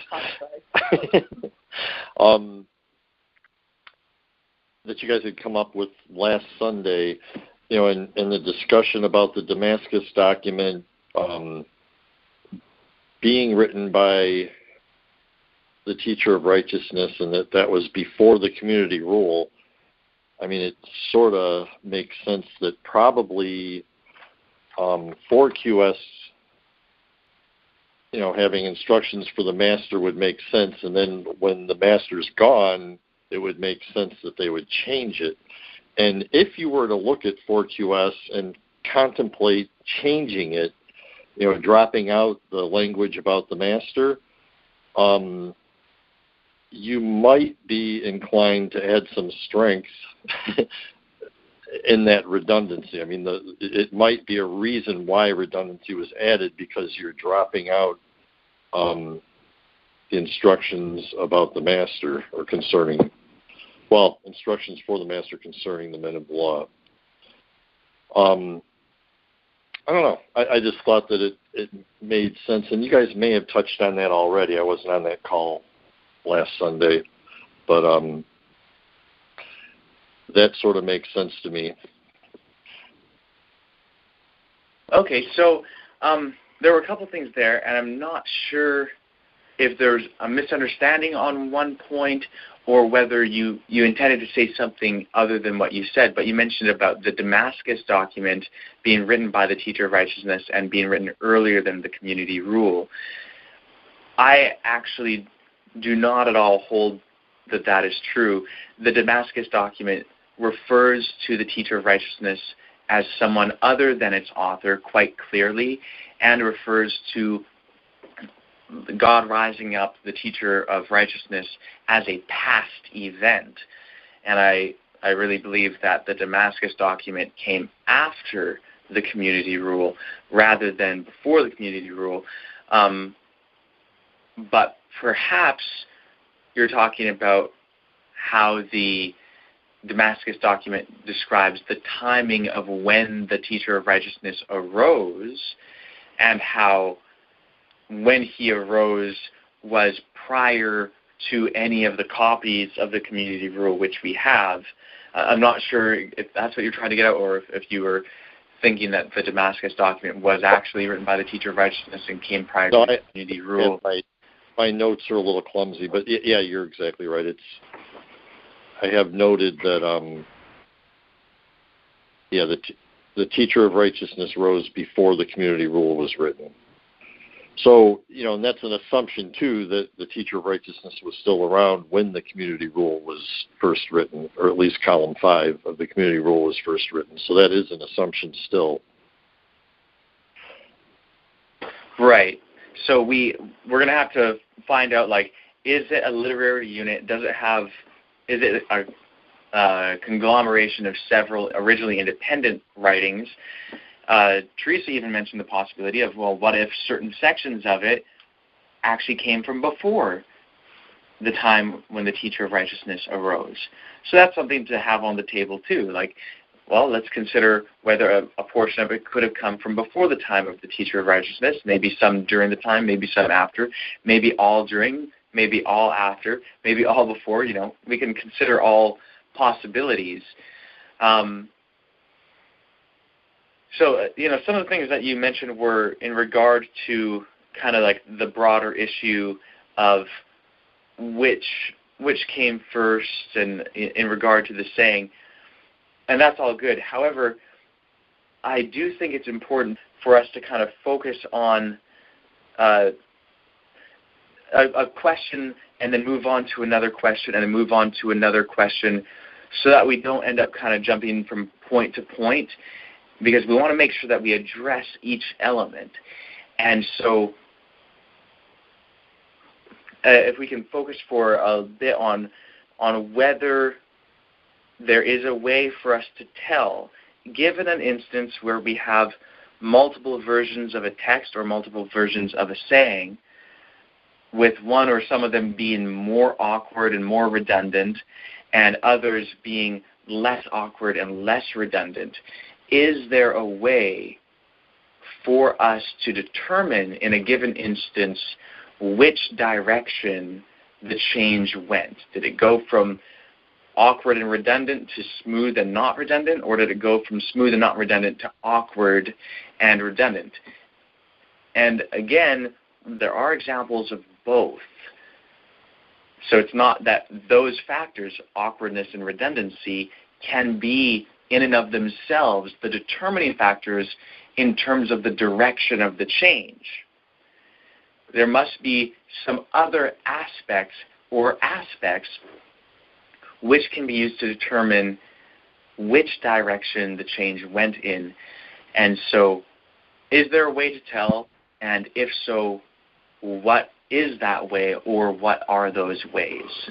that you guys had come up with last Sunday, in the discussion about the Damascus document being written by the teacher of righteousness, and that was before the community rule. I mean, it sort of makes sense that probably 4QS, having instructions for the master would make sense, and then when the master's gone, it would make sense that they would change it. And if you were to look at 4QS and contemplate changing it, dropping out the language about the master, you might be inclined to add some strength in that redundancy. I mean, it might be a reason why redundancy was added, because you're dropping out the instructions about the master, or instructions for the master concerning the men of the law. I don't know. I just thought that it made sense, and you guys may have touched on that already. I wasn't on that call last Sunday, but that sort of makes sense to me. Okay, so there were a couple things there, and I'm not sure if there's a misunderstanding on one point or whether you intended to say something other than what you said, but you mentioned about the Damascus document being written by the teacher of righteousness and being written earlier than the community rule. I actually do not at all hold that is true. The Damascus document refers to the teacher of righteousness as someone other than its author quite clearly, and refers to God rising up the teacher of righteousness as a past event. And I really believe that the Damascus document came after the community rule rather than before the community rule. But perhaps you're talking about how the Damascus document describes the timing of when the teacher of righteousness arose, and how when he arose was prior to any of the copies of the community rule which we have. I'm not sure if that's what you're trying to get at, or if you were thinking that the Damascus document was actually written by the teacher of righteousness and came prior to the community rule. My notes are a little clumsy, but yeah, you're exactly right. I have noted that the teacher of righteousness rose before the community rule was written. So, and that's an assumption, too, that the teacher of righteousness was still around when the community rule was first written, or at least column 5 of the community rule was first written. So that is an assumption still. Right. So we're going to have to find out, is it a literary unit? Is it a conglomeration of several originally independent writings? Teresa even mentioned the possibility of, what if certain sections of it actually came from before the time when the teacher of righteousness arose? So that's something to have on the table too. Let's consider whether a portion of it could have come from before the time of the teacher of righteousness, maybe some during the time, maybe some after, maybe all during, maybe all after, maybe all before. We can consider all possibilities. So, some of the things that you mentioned were in regard to kind of the broader issue of which came first and in regard to the saying, and that's all good. However, I do think it's important for us to kind of focus on a question and then move on to another question and then move on to another question so that we don't end up kind of jumping from point to point, because we want to make sure that we address each element. And so if we can focus for a bit on whether there is a way for us to tell, given an instance where we have multiple versions of a text or multiple versions of a saying, with one or some of them being more awkward and more redundant and others being less awkward and less redundant, is there a way for us to determine in a given instance which direction the change went? Did it go from awkward and redundant to smooth and not redundant, or did it go from smooth and not redundant to awkward and redundant? And again, there are examples of both. So it's not that those factors, awkwardness and redundancy, can be in and of themselves the determining factors in terms of the direction of the change. There must be some other aspects which can be used to determine which direction the change went in. And so, is there a way to tell? And if so, what is that way, or what are those ways?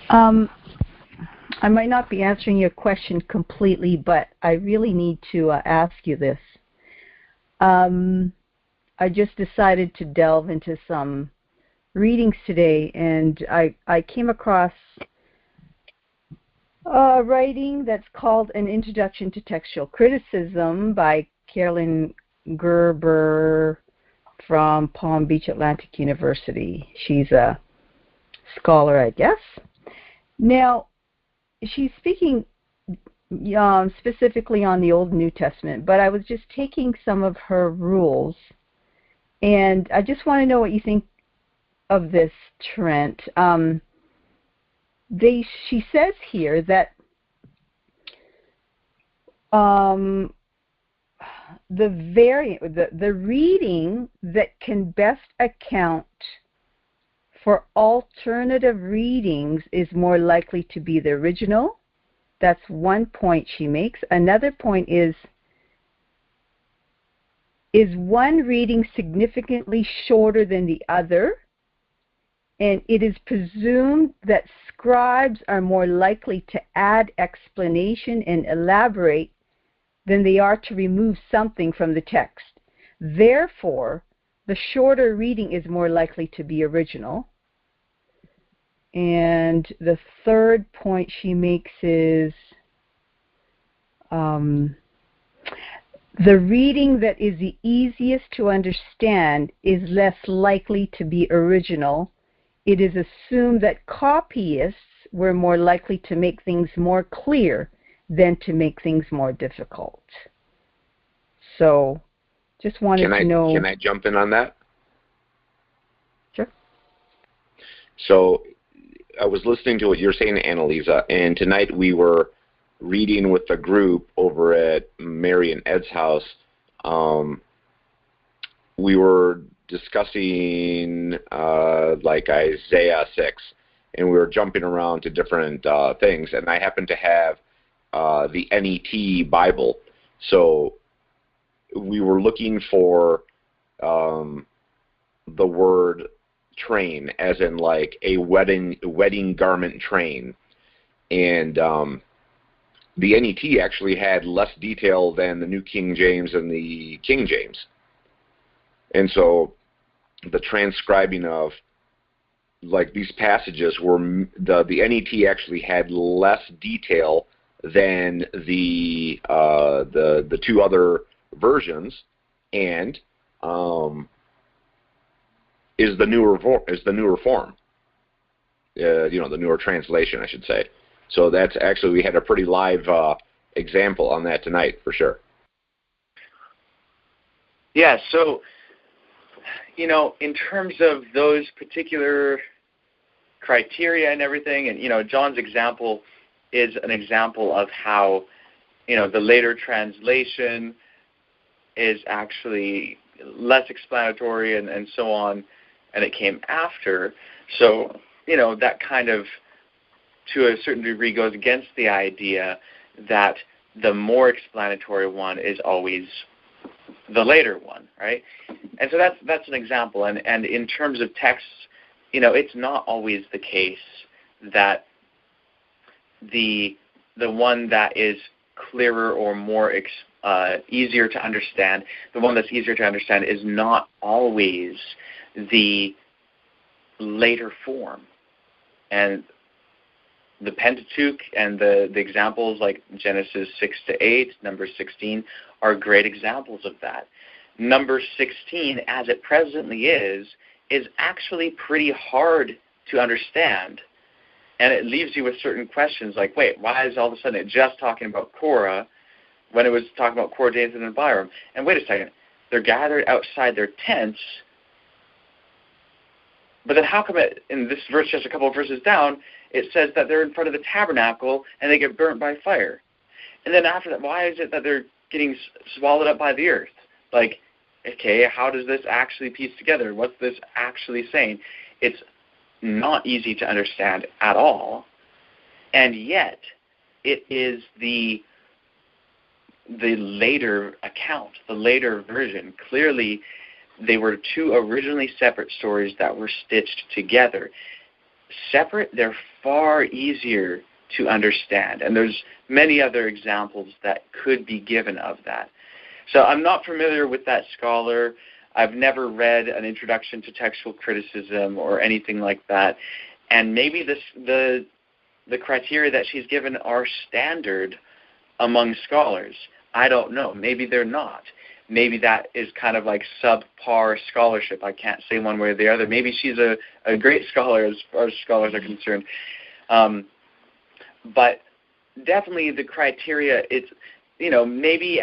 I might not be answering your question completely, but I really need to ask you this. I just decided to delve into some readings today, and I came across a writing that's called An Introduction to Textual Criticism by Carolyn Gerber from Palm Beach Atlantic University. She's a scholar, I guess. Now, she's speaking specifically on the Old and New Testament, but I was just taking some of her rules, and I just want to know what you think of this, Trent. She says here that the reading that can best account for alternative readings is more likely to be the original. That's one point she makes. Another point is one reading significantly shorter than the other? And it is presumed that scribes are more likely to add explanation and elaborate than they are to remove something from the text. Therefore, the shorter reading is more likely to be original. And the third point she makes is the reading that is the easiest to understand is less likely to be original. It is assumed that copyists were more likely to make things more clear than to make things more difficult. So, just wanted to know... Can I jump in on that? Sure. So, I was listening to what you're saying, Annalisa, and tonight we were reading with the group over at Mary and Ed's house we were discussing like Isaiah 6, and we were jumping around to different things, and I happened to have the NET Bible. So we were looking for the word train, as in like a wedding garment train. And the NET actually had less detail than the New King James and the King James. And so the transcribing of like these passages were, the NET actually had less detail than the two other versions, and is the newer form, the newer translation, I should say. So that's actually, we had a pretty live example on that tonight for sure. Yeah. So, in terms of those particular criteria and everything, and John's example is an example of how the later translation is actually less explanatory and so on, and it came after. So that kind of, to a certain degree, goes against the idea that the more explanatory one is always the later one, right? And so that's an example. And in terms of texts, it's not always the case that the one that is clearer or more easier to understand, the one that's easier to understand is not always the later form. And the Pentateuch and the examples like Genesis 6-8, Numbers 16, are great examples of that. Number 16, as it presently is actually pretty hard to understand. And it leaves you with certain questions like, wait, why is all of a sudden it just talking about Korah when it was talking about Korah, Dathan, and Abiram? And wait a second, they're gathered outside their tents, but then how come in this verse, just a couple of verses down, it says that they're in front of the tabernacle and they get burnt by fire? And then after that, why is it that they're getting swallowed up by the earth? Like, okay, how does this actually piece together? What's this actually saying? It's not easy to understand at all, and yet it is the later account, the later version. Clearly, they were two originally separate stories that were stitched together. Separate, they're far easier to understand, and there's many other examples that could be given of that. So I'm not familiar with that scholar. I've never read an introduction to textual criticism or anything like that, and maybe the criteria that she's given are standard among scholars. I don't know. Maybe they're not. Maybe that is kind of like subpar scholarship. I can't say one way or the other. Maybe she's a great scholar as far as scholars are concerned. But definitely the criteria, it's, maybe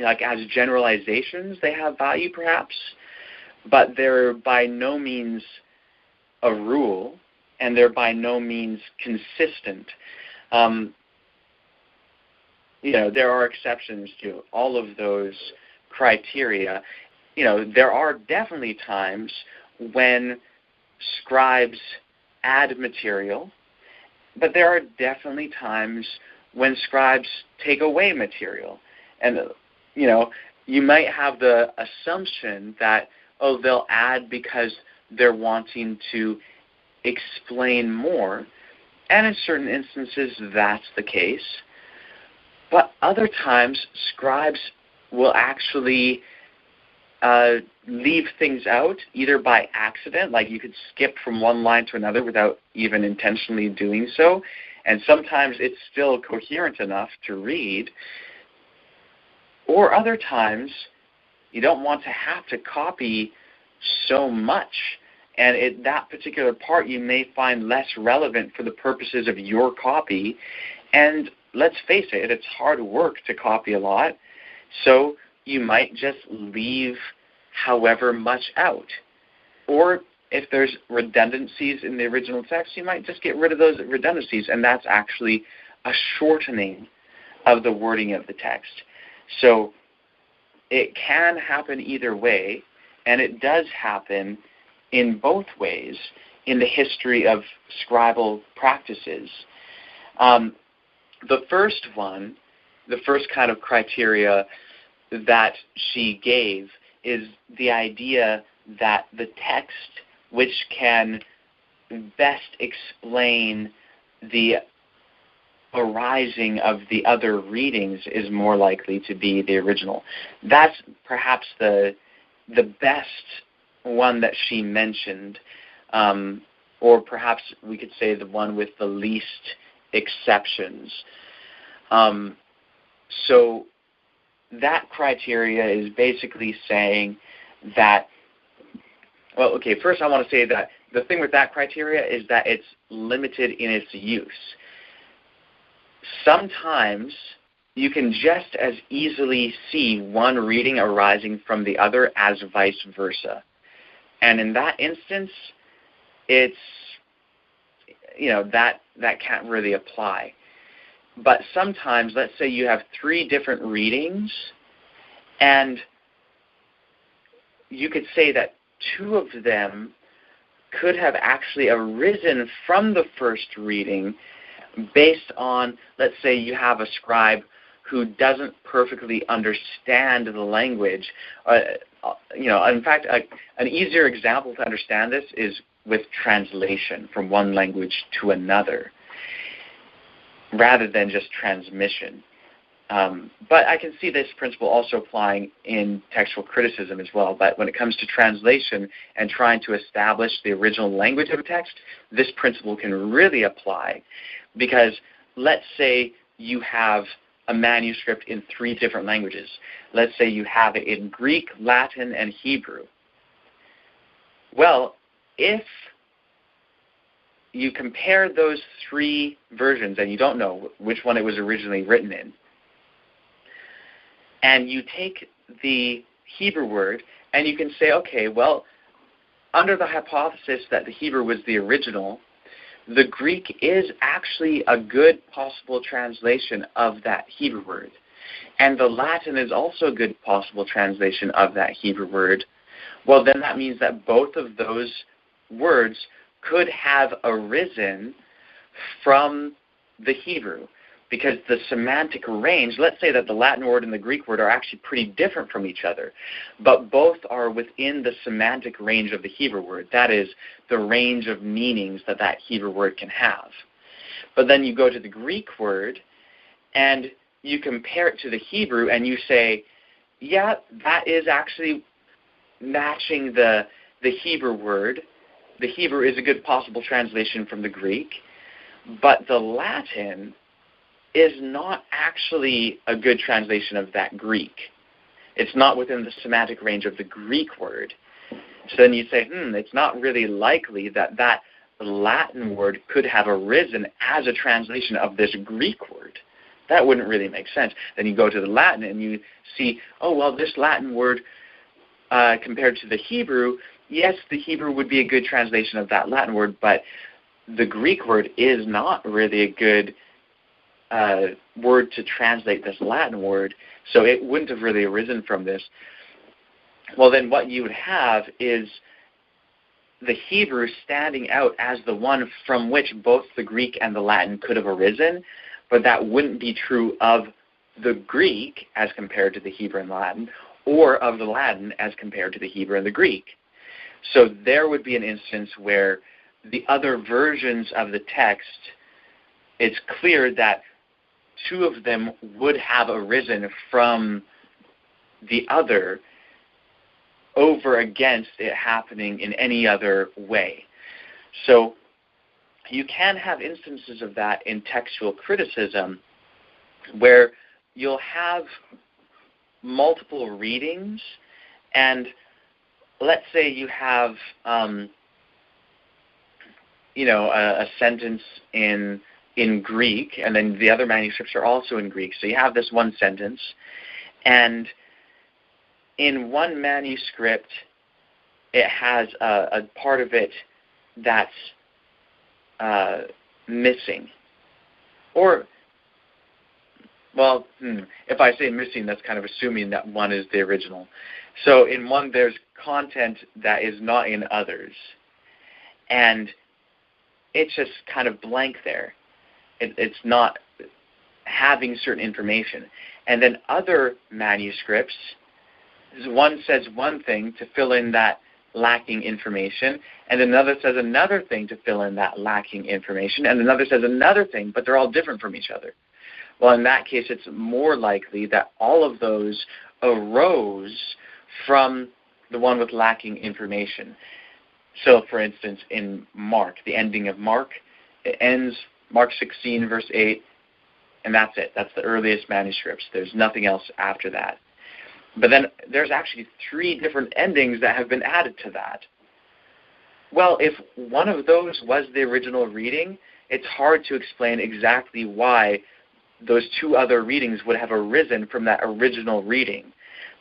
like as generalizations they have value perhaps, but they're by no means a rule, and they're by no means consistent. There are exceptions to all of those criteria. There are definitely times when scribes add material, but there are definitely times when scribes take away material. And, you might have the assumption that, they'll add because they're wanting to explain more. And in certain instances, that's the case. But other times, scribes will actually leave things out, either by accident, like you could skip from one line to another without even intentionally doing so, and sometimes it's still coherent enough to read, or other times you don't want to have to copy so much, and that particular part you may find less relevant for the purposes of your copy, and let's face it, it's hard work to copy a lot, so you might just leave however much out. Or if there's redundancies in the original text, you might just get rid of those redundancies, and that's actually a shortening of the wording of the text. So it can happen either way, and it does happen in both ways in the history of scribal practices. The first kind of criteria that she gave is the idea that the text which can best explain the arising of the other readings is more likely to be the original. That's perhaps the best one that she mentioned, or perhaps we could say the one with the least exceptions. So that criteria is basically saying that, well, okay, first I want to say that the thing with that criteria is that it's limited in its use. Sometimes you can just as easily see one reading arising from the other as vice versa. And in that instance, it's, that can't really apply. But sometimes, let's say you have 3 different readings, and you could say that 2 of them could have actually arisen from the first reading based on, let's say you have a scribe who doesn't perfectly understand the language. In fact, an easier example to understand this is with translation from one language to another, rather than just transmission. But I can see this principle also applying in textual criticism as well. But when it comes to translation and trying to establish the original language of a text, this principle can really apply, because let's say you have a manuscript in 3 different languages. Let's say you have it in Greek, Latin, and Hebrew. Well, if you compare those 3 versions and you don't know which one it was originally written in, and you take the Hebrew word and you can say, okay, well, under the hypothesis that the Hebrew was the original, the Greek is actually a good possible translation of that Hebrew word. And the Latin is also a good possible translation of that Hebrew word. Well, then that means that both of those words could have arisen from the Hebrew, because the semantic range, let's say that the Latin word and the Greek word are actually pretty different from each other, but both are within the semantic range of the Hebrew word. That is, the range of meanings that that Hebrew word can have. But then you go to the Greek word and you compare it to the Hebrew and you say, yeah, that is actually matching the Hebrew word. The Hebrew is a good possible translation from the Greek, but the Latin is not actually a good translation of that Greek. It's not within the semantic range of the Greek word. So then you say, it's not really likely that that Latin word could have arisen as a translation of this Greek word. That wouldn't really make sense. Then you go to the Latin and you see, oh, well, this Latin word compared to the Hebrew, yes, the Hebrew would be a good translation of that Latin word, but the Greek word is not really a good word to translate this Latin word, so it wouldn't have really arisen from this. Well, then what you would have is the Hebrew standing out as the one from which both the Greek and the Latin could have arisen, but that wouldn't be true of the Greek as compared to the Hebrew and the Latin, or of the Latin as compared to the Hebrew and the Greek. So there would be an instance where the other versions of the text, it's clear that 2 of them would have arisen from the other over against it happening in any other way. So you can have instances of that in textual criticism where you'll have multiple readings, and let's say you have a sentence in Greek, and then the other manuscripts are also in Greek. So you have this one sentence, and in one manuscript, it has a part of it that's missing. well, if I say missing, that's kind of assuming that one is the original. So in one, there's content that is not in others. And it's just kind of blank there. It's not having certain information. And then other manuscripts, one says one thing to fill in that lacking information, and another says another thing to fill in that lacking information, and another says another thing, but they're all different from each other. Well, in that case, it's more likely that all of those arose from the one with lacking information. So, for instance, in Mark, the ending of Mark, it ends Mark 16, verse 8, and that's it. That's the earliest manuscripts. There's nothing else after that. But then there's actually 3 different endings that have been added to that. Well, if one of those was the original reading, it's hard to explain exactly why those 2 other readings would have arisen from that original reading.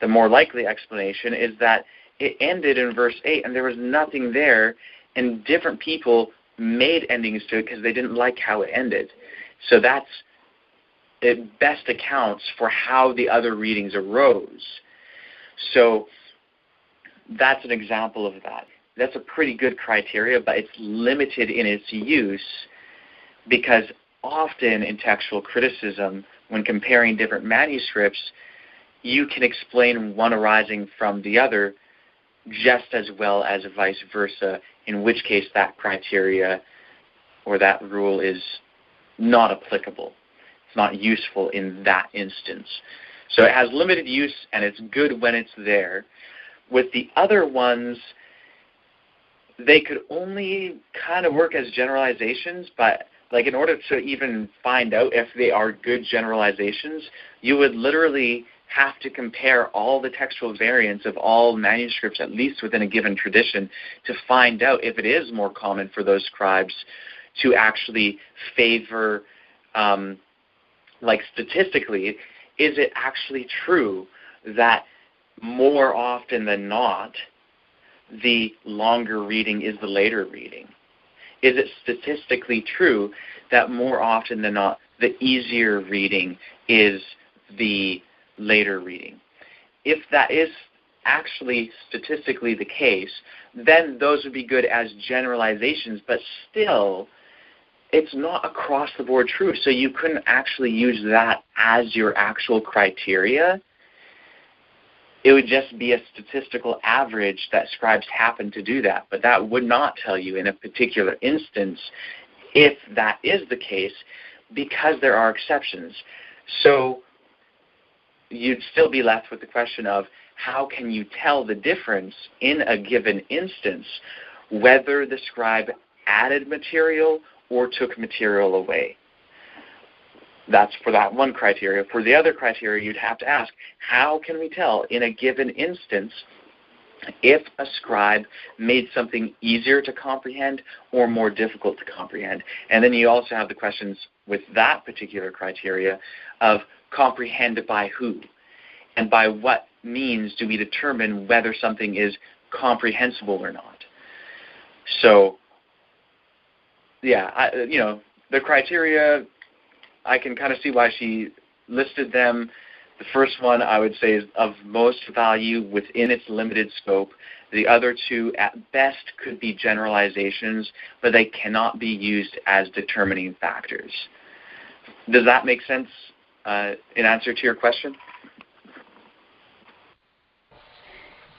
The more likely explanation is that it ended in verse 8 and there was nothing there, and different people made endings to it because they didn't like how it ended. So it best accounts for how the other readings arose. So that's an example of that. That's a pretty good criteria, but it's limited in its use because often in textual criticism, when comparing different manuscripts, you can explain one arising from the other just as well as vice versa, in which case that criteria or that rule is not applicable. It's not useful in that instance. So it has limited use, and it's good when it's there. With the other ones, they could only kind of work as generalizations, but in order to even find out if they are good generalizations, you would literally have to compare all the textual variants of all manuscripts, at least within a given tradition, to find out if it is more common for those scribes to actually favor, statistically, is it actually true that more often than not, the longer reading is the later reading? Is it statistically true that more often than not, the easier reading is the later reading? If that is actually statistically the case, then those would be good as generalizations, but still, it's not across the board true, so you couldn't actually use that as your actual criteria. It would just be a statistical average that scribes happen to do that, but that would not tell you in a particular instance if that is the case, because there are exceptions. So you'd still be left with the question of how can you tell the difference in a given instance whether the scribe added material or took material away. That's for that one criteria. For the other criteria, you'd have to ask, how can we tell in a given instance if a scribe made something easier to comprehend or more difficult to comprehend? And then you also have the questions with that particular criteria of comprehend by who, and by what means do we determine whether something is comprehensible or not. So, yeah, the criteria, I can kind of see why she listed them. The first one I would say is of most value within its limited scope. The other 2 at best could be generalizations, but they cannot be used as determining factors. Does that make sense in answer to your question?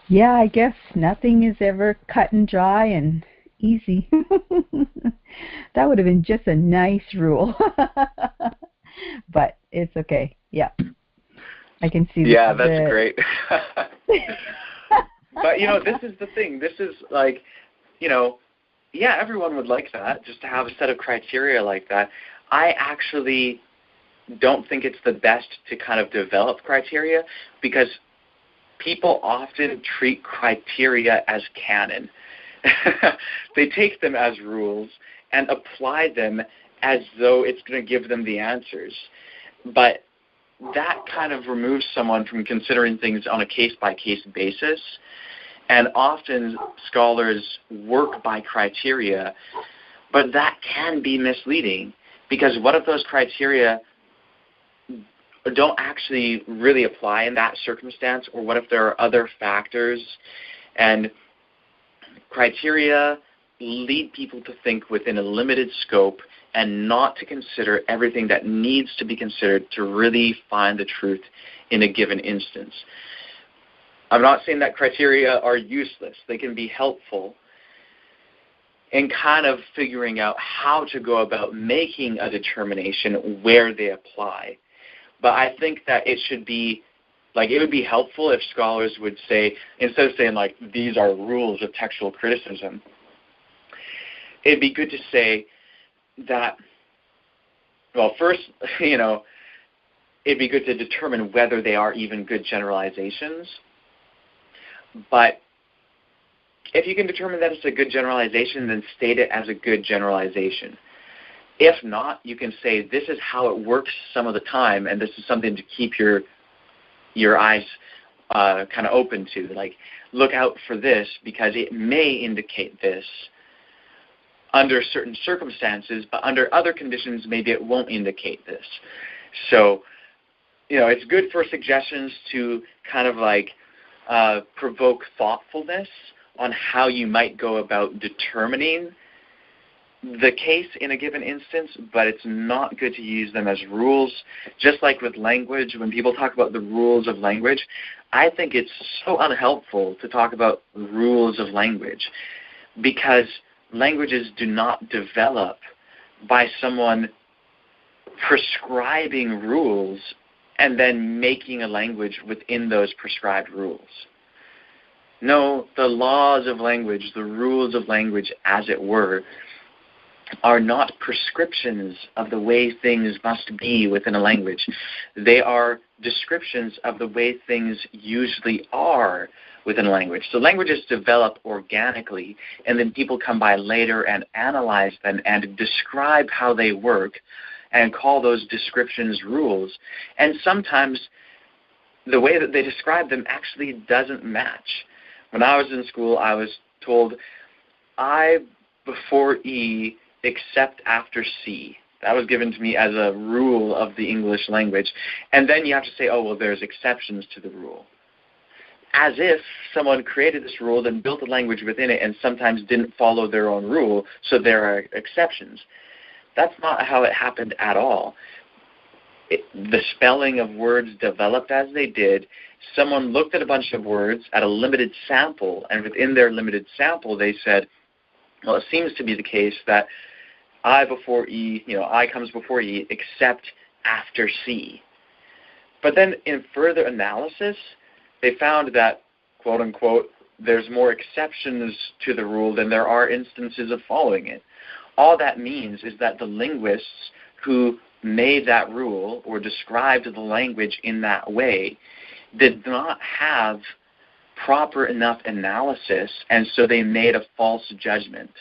Yeah, I guess nothing is ever cut and dry and easy. That would have been just a nice rule. But it's okay. Yeah. I can see that. Yeah, that's great. But, this is the thing. This is everyone would like that, just to have a set of criteria like that. I actually don't think it's the best to kind of develop criteria because people often treat criteria as canon. They take them as rules and apply them as though it's going to give them the answers. But that kind of removes someone from considering things on a case-by-case basis. And often scholars work by criteria, but that can be misleading because what if those criteria don't actually really apply in that circumstance, or what if there are other factors and criteria lead people to think within a limited scope and not to consider everything that needs to be considered to really find the truth in a given instance. I'm not saying that criteria are useless. They can be helpful in kind of figuring out how to go about making a determination where they apply. But I think that it should be, like, it would be helpful if scholars would say, instead of saying, like, these are rules of textual criticism, it'd be good to say that, well, first, it'd be good to determine whether they are even good generalizations. But if you can determine that it's a good generalization, then state it as a good generalization. If not, you can say this is how it works some of the time, and this is something to keep your eyes kind of open to. Like, look out for this because it may indicate this under certain circumstances, but under other conditions, maybe it won't indicate this. So, it's good for suggestions to kind of like provoke thoughtfulness on how you might go about determining the case in a given instance, but it's not good to use them as rules. Just like with language, when people talk about the rules of language, I think it's so unhelpful to talk about rules of language, because languages do not develop by someone prescribing rules and then making a language within those prescribed rules. No, the laws of language, the rules of language, as it were, are not prescriptions of the way things must be within a language. They are descriptions of the way things usually are within a language. So languages develop organically, and then people come by later and analyze them and describe how they work and call those descriptions rules. And sometimes the way that they describe them actually doesn't match. When I was in school, I was told I before E except after C. That was given to me as a rule of the English language. And then you have to say, oh, well, there's exceptions to the rule. As if someone created this rule, then built a language within it, and sometimes didn't follow their own rule, so there are exceptions. That's not how it happened at all. The spelling of words developed as they did. Someone looked at a bunch of words at a limited sample, and within their limited sample, they said, well, it seems to be the case that I before E, I comes before E, except after C. But then in further analysis, they found that, quote unquote, there's more exceptions to the rule than there are instances of following it. All that means is that the linguists who made that rule or described the language in that way did not have proper enough analysis, and so they made a false judgment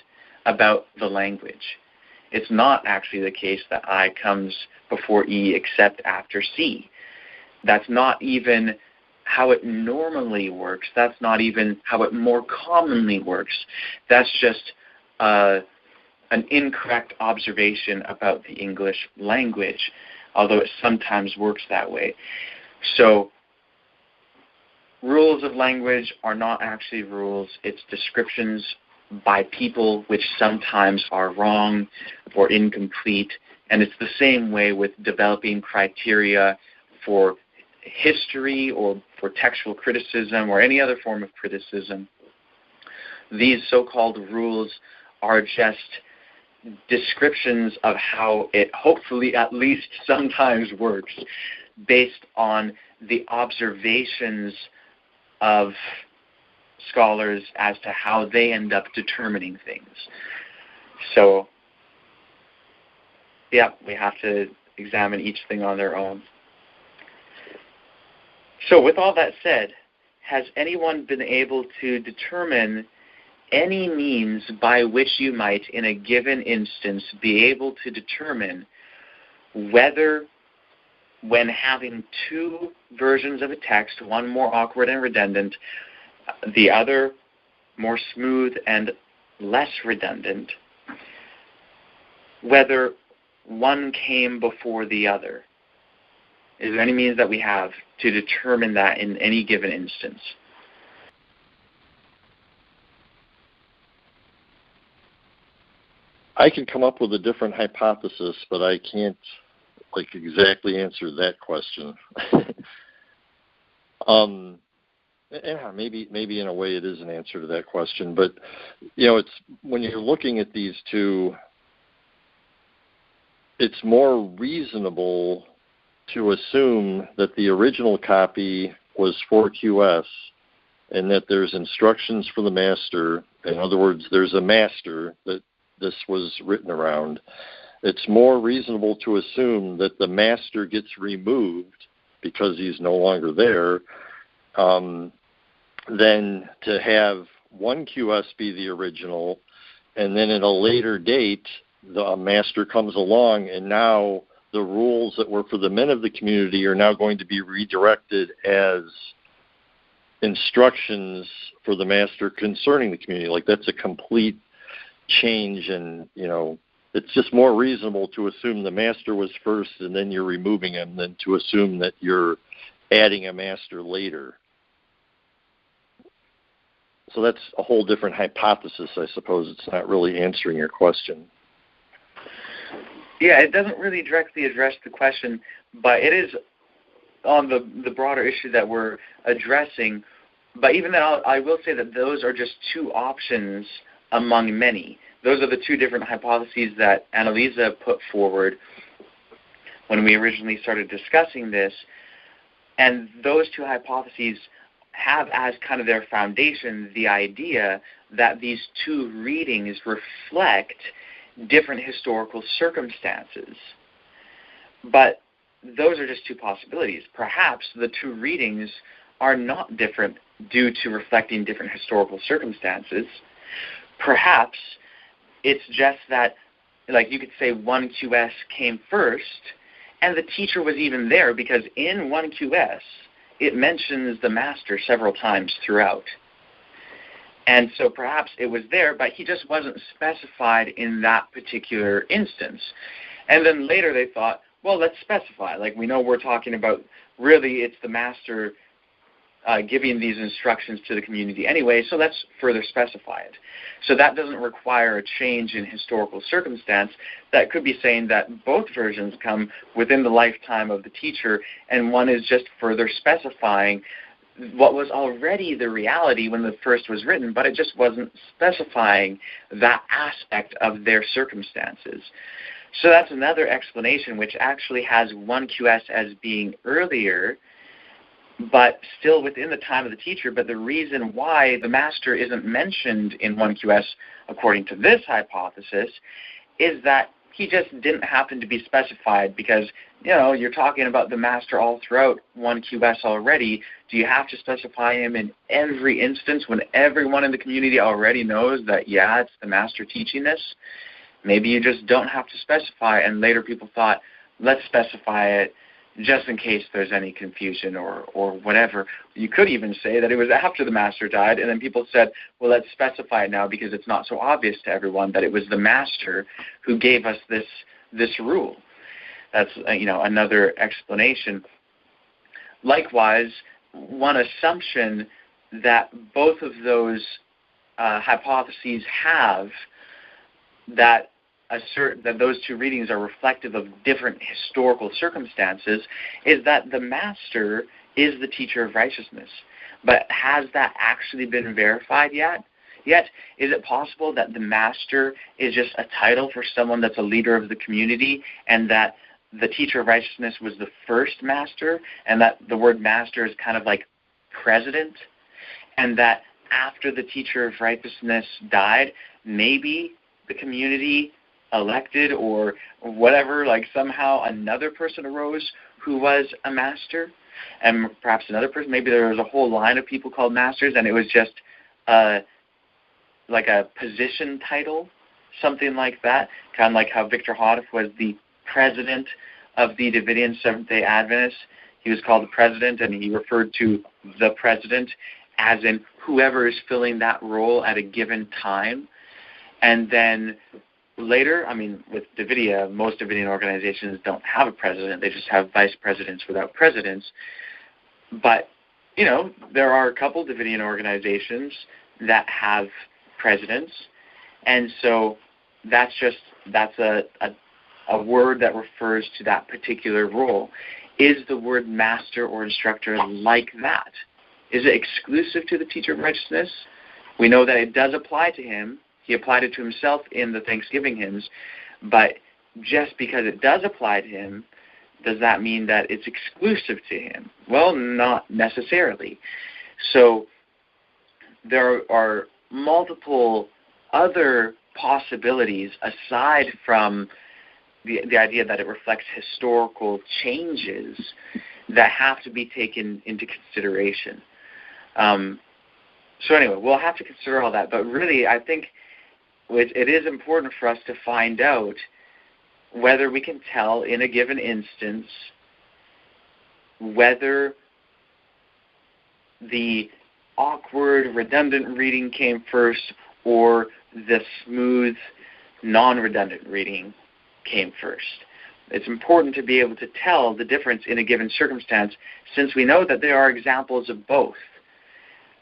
about the language. It's not actually the case that I comes before E except after C. That's not even how it normally works. That's not even how it more commonly works. That's just an incorrect observation about the English language, although it sometimes works that way. So rules of language are not actually rules. It's descriptions by people which sometimes are wrong or incomplete. And it's the same way with developing criteria for history or for textual criticism or any other form of criticism. These so-called rules are just descriptions of how it hopefully at least sometimes works based on the observations of scholars as to how they end up determining things. So, yeah, we have to examine each thing on their own. So with all that said, has anyone been able to determine any means by which you might, in a given instance, be able to determine whether, when having two versions of a text, one more awkward and redundant, the other more smooth and less redundant, whether one came before the other? Is there any means that we have to determine that in any given instance? I can come up with a different hypothesis, but I can't exactly answer that question. Yeah, maybe in a way it is an answer to that question, but it's when you're looking at these two, it's more reasonable to assume that the original copy was 4QS and that there's instructions for the master. In other words, there's a master that this was written around. It's more reasonable to assume that the master gets removed because he's no longer there than to have 1QS be the original, and then at a later date, the master comes along, and now the rules that were for the men of the community are now going to be redirected as instructions for the master concerning the community. Like, that's a complete change, and it's just more reasonable to assume the master was first and then you're removing him than to assume that you're adding a master later. So that's a whole different hypothesis, I suppose. It's not really answering your question. Yeah, it doesn't really directly address the question, but it is on the broader issue that we're addressing. But even then, I will say that those are just two options among many. Those are the two different hypotheses that Annalisa put forward when we originally started discussing this. And those two hypotheses have as kind of their foundation the idea that these two readings reflect different historical circumstances. But those are just two possibilities. Perhaps the two readings are not different due to reflecting different historical circumstances. Perhaps it's just that, like, you could say 1QS came first, and the teacher was even there, because in 1QS, it mentions the master several times throughout. And so perhaps it was there, but he just wasn't specified in that particular instance. And then later they thought, well, let's specify. Like, we know we're talking about, really, it's the master giving these instructions to the community anyway, so let's further specify it. So that doesn't require a change in historical circumstance. That could be saying that both versions come within the lifetime of the teacher, and one is just further specifying what was already the reality when the first was written, but it just wasn't specifying that aspect of their circumstances. So that's another explanation, which actually has 1QS as being earlier, but still within the time of the teacher. But the reason why the master isn't mentioned in 1QS, according to this hypothesis, is that he just didn't happen to be specified, because, you're talking about the master all throughout 1QS already. Do you have to specify him in every instance when everyone in the community already knows that, yeah, it's the master teaching this? Maybe you just don't have to specify, and later people thought, let's specify it just in case there's any confusion or whatever. You could even say that it was after the master died, and then people said, well, let's specify it now because it's not so obvious to everyone that it was the master who gave us this rule. That's another explanation. Likewise, one assumption that both of those hypotheses have that assert that those two readings are reflective of different historical circumstances is that the master is the teacher of righteousness. But has that actually been verified yet? Is it possible that the master is just a title for someone that's a leader of the community, and that the teacher of righteousness was the first master, and that the word master is kind of like president, and that after the teacher of righteousness died, maybe the community elected or whatever, like somehow another person arose who was a master, and perhaps another person, maybe there was a whole line of people called masters, and it was just like a position title, something like that, kind of like how Victor Hoddef was the president of the Davidian Seventh-day Adventists. He was called the president, and he referred to the president as in whoever is filling that role at a given time. And then later, I mean, with Davidia, most Davidian organizations don't have a president. They just have vice presidents without presidents. But, you know, there are a couple Davidian organizations that have presidents. And so that's a word that refers to that particular role. Is the word master or instructor like that? Is it exclusive to the teacher of righteousness? We know that it does apply to him. He applied it to himself in the Thanksgiving hymns. But just because it does apply to him, does that mean that it's exclusive to him? Well, not necessarily. So there are multiple other possibilities aside from the idea that it reflects historical changes that have to be taken into consideration. So anyway, we'll have to consider all that. But really, I think it is important for us to find out whether we can tell in a given instance whether the awkward, redundant reading came first or the smooth, non-redundant reading came first. It's important to be able to tell the difference in a given circumstance, since we know that there are examples of both.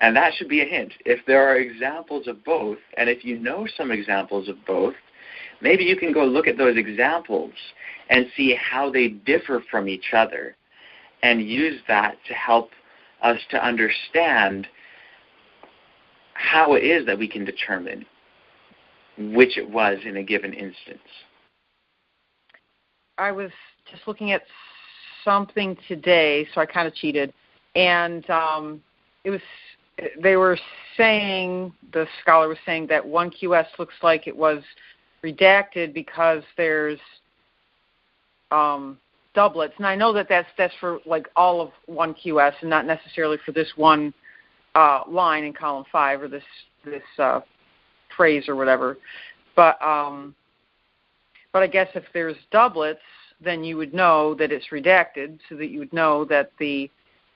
And that should be a hint. If there are examples of both, and if you know some examples of both, maybe you can go look at those examples and see how they differ from each other and use that to help us to understand how it is that we can determine which it was in a given instance. I was just looking at something today, so I kind of cheated, and they were saying, the scholar was saying that 1QS looks like it was redacted because there's doublets, and I know that that's for like all of 1QS and not necessarily for this one line in column 5 or this phrase or whatever, but I guess if there's doublets, then you would know that it's redacted, so that you would know that the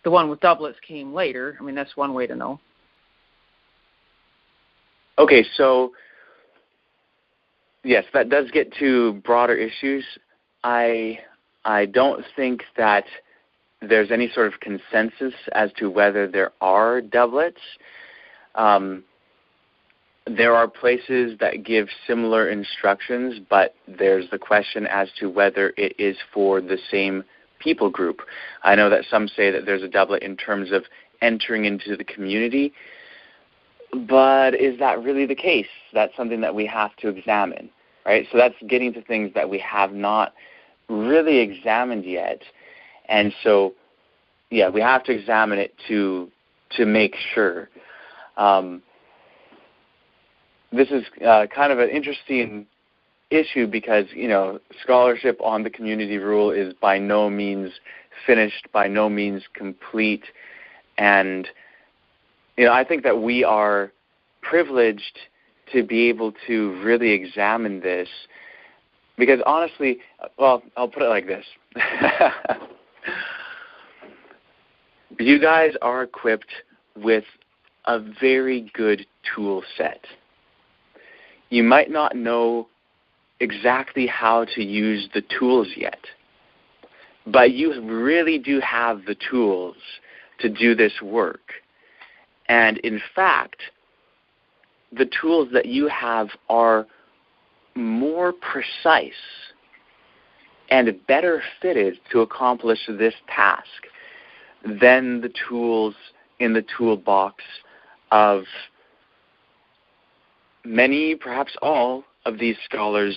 one with doublets came later. I mean, that's one way to know. Okay, so yes, that does get to broader issues. I don't think that there's any sort of consensus as to whether there are doublets. There are places that give similar instructions, but there's the question as to whether it is for the same people group. I know that some say that there's a doublet in terms of entering into the community, but is that really the case? That's something that we have to examine, right? So that's getting to things that we have not really examined yet. And so, yeah, we have to examine it to make sure. This is kind of an interesting issue because, you know, scholarship on the community rule is by no means finished, by no means complete. And, you know, I think that we are privileged to be able to really examine this because honestly, well, I'll put it like this. You guys are equipped with a very good tool set. You might not know exactly how to use the tools yet, but you really do have the tools to do this work. And in fact, the tools that you have are more precise and better fitted to accomplish this task than the tools in the toolbox of many, perhaps all, of these scholars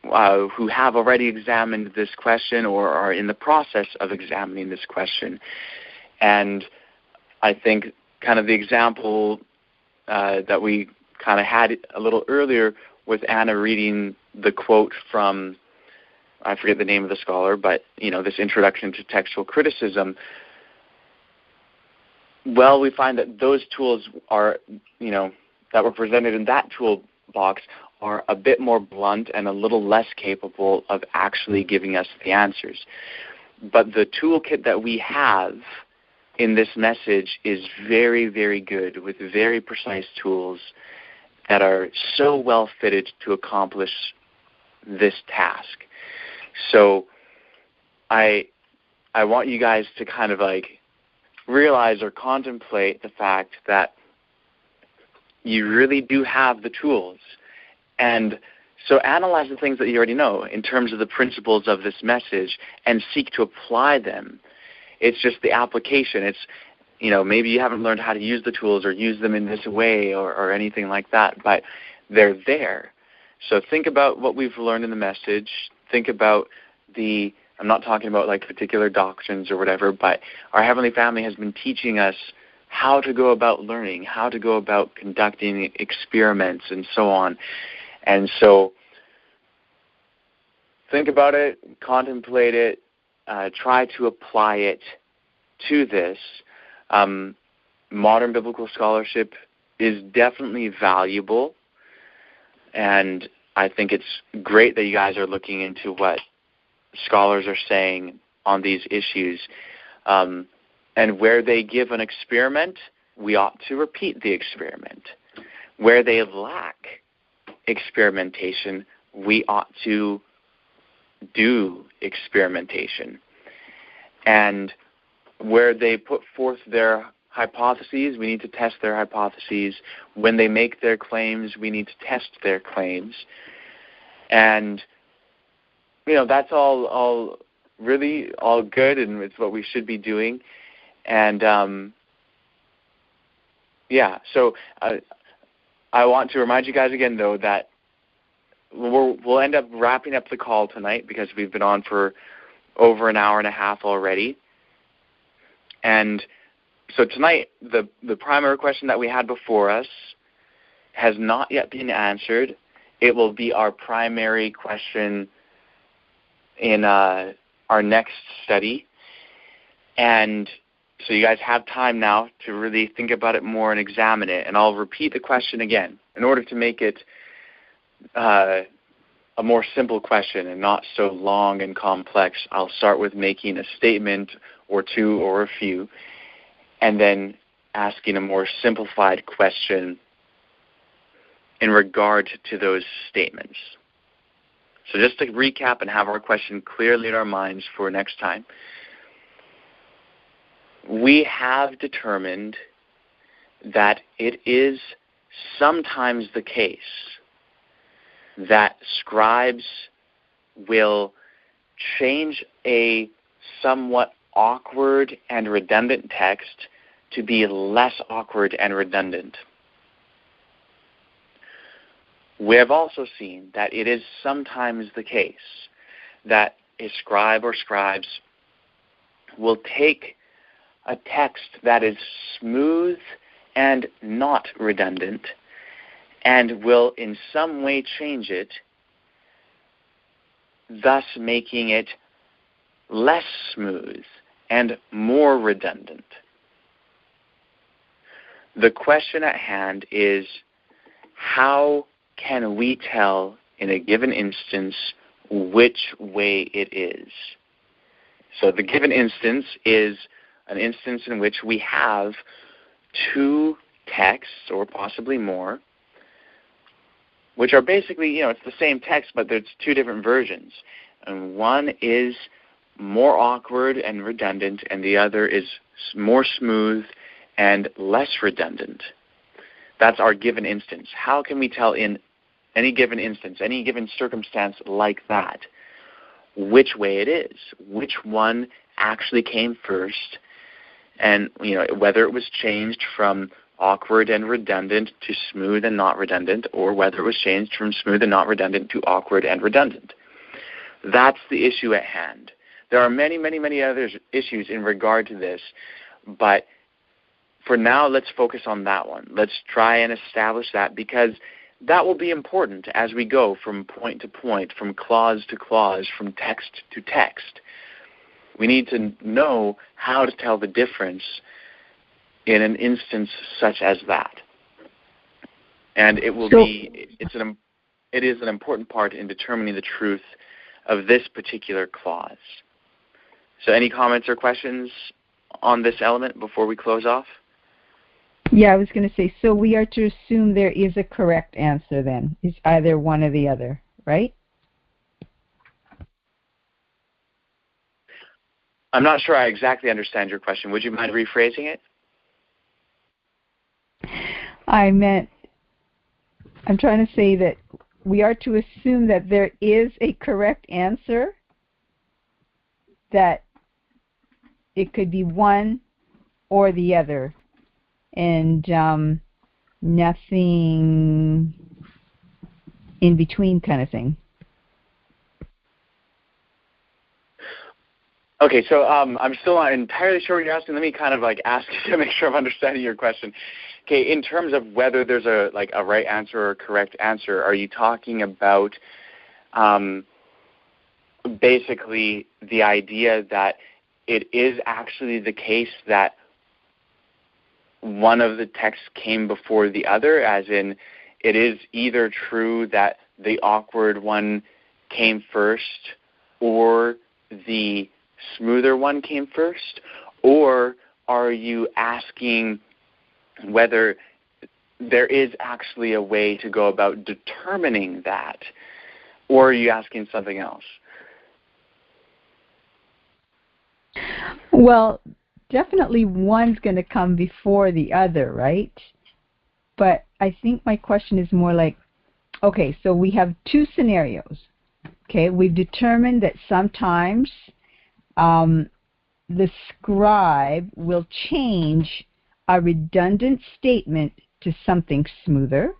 who have already examined this question or are in the process of examining this question. And I think kind of the example that we kind of had a little earlier with Anna reading the quote from, I forget the name of the scholar, but, you know, this introduction to textual criticism, well, we find that those tools are, you know, that were presented in that toolbox are a bit more blunt and a little less capable of actually giving us the answers. But the toolkit that we have in this message is very, very good with very precise tools that are so well fitted to accomplish this task. So I want you guys to kind of like realize or contemplate the fact that you really do have the tools. And so analyze the things that you already know in terms of the principles of this message and seek to apply them. It's just the application. It's, maybe you haven't learned how to use the tools or use them in this way or anything like that, but they're there. So think about what we've learned in the message. Think about I'm not talking about like particular doctrines or whatever, but our Heavenly Family has been teaching us how to go about learning, how to go about conducting experiments and so on. And so think about it, contemplate it, try to apply it to this. Modern biblical scholarship is definitely valuable, and I think it's great that you guys are looking into what scholars are saying on these issues. And where they give an experiment, we ought to repeat the experiment. Where they lack experimentation, we ought to do experimentation. And where they put forth their hypotheses, we need to test their hypotheses. When they make their claims, we need to test their claims. And, that's all really all good, and it's what we should be doing. And, so I want to remind you guys again, though, that we'll end up wrapping up the call tonight because we've been on for over an hour and a half already. And so tonight, the primary question that we had before us has not yet been answered. It will be our primary question in our next study. And so you guys have time now to really think about it more and examine it. And I'll repeat the question again in order to make it a more simple question and not so long and complex. I'll start with making a statement or two or a few, and then asking a more simplified question in regard to those statements. So just to recap and have our question clearly in our minds for next time, we have determined that it is sometimes the case that scribes will change a somewhat awkward and redundant text to be less awkward and redundant. We have also seen that it is sometimes the case that a scribe or scribes will take a text that is smooth and not redundant and will in some way change it, thus making it less smooth and more redundant. The question at hand is, how can we tell in a given instance which way it is? So the given instance is an instance in which we have two texts, or possibly more, which are basically, it's the same text, but there's two different versions. And one is more awkward and redundant, and the other is more smooth and less redundant. That's our given instance. How can we tell in any given instance, any given circumstance like that, which way it is, which one actually came first, and whether it was changed from awkward and redundant to smooth and not redundant, or whether it was changed from smooth and not redundant to awkward and redundant? That's the issue at hand. There are many, many, many other issues in regard to this, but for now, let's focus on that one. Let's try and establish that, because that will be important as we go from point to point, from clause to clause, from text to text. We need to know how to tell the difference in an instance such as that. And it is an important part in determining the truth of this particular clause. So any comments or questions on this element before we close off? Yeah, I was going to say, so we are to assume there is a correct answer then. It's either one or the other, right? I'm not sure I exactly understand your question. Would you mind rephrasing it? I'm trying to say that we are to assume that there is a correct answer, that it could be one or the other, and nothing in between kind of thing. Okay, so I'm still not entirely sure what you're asking. Let me kind of ask to make sure I'm understanding your question. Okay, in terms of whether there's a right answer or a correct answer, are you talking about basically the idea that it is actually the case that one of the texts came before the other, as in it is either true that the awkward one came first or the smoother one came first? Or are you asking whether there is actually a way to go about determining that? Or are you asking something else? Well, definitely one's going to come before the other, right? But I think my question is more like, okay, so we have two scenarios. Okay, we've determined that sometimes the scribe will change a redundant statement to something smoother,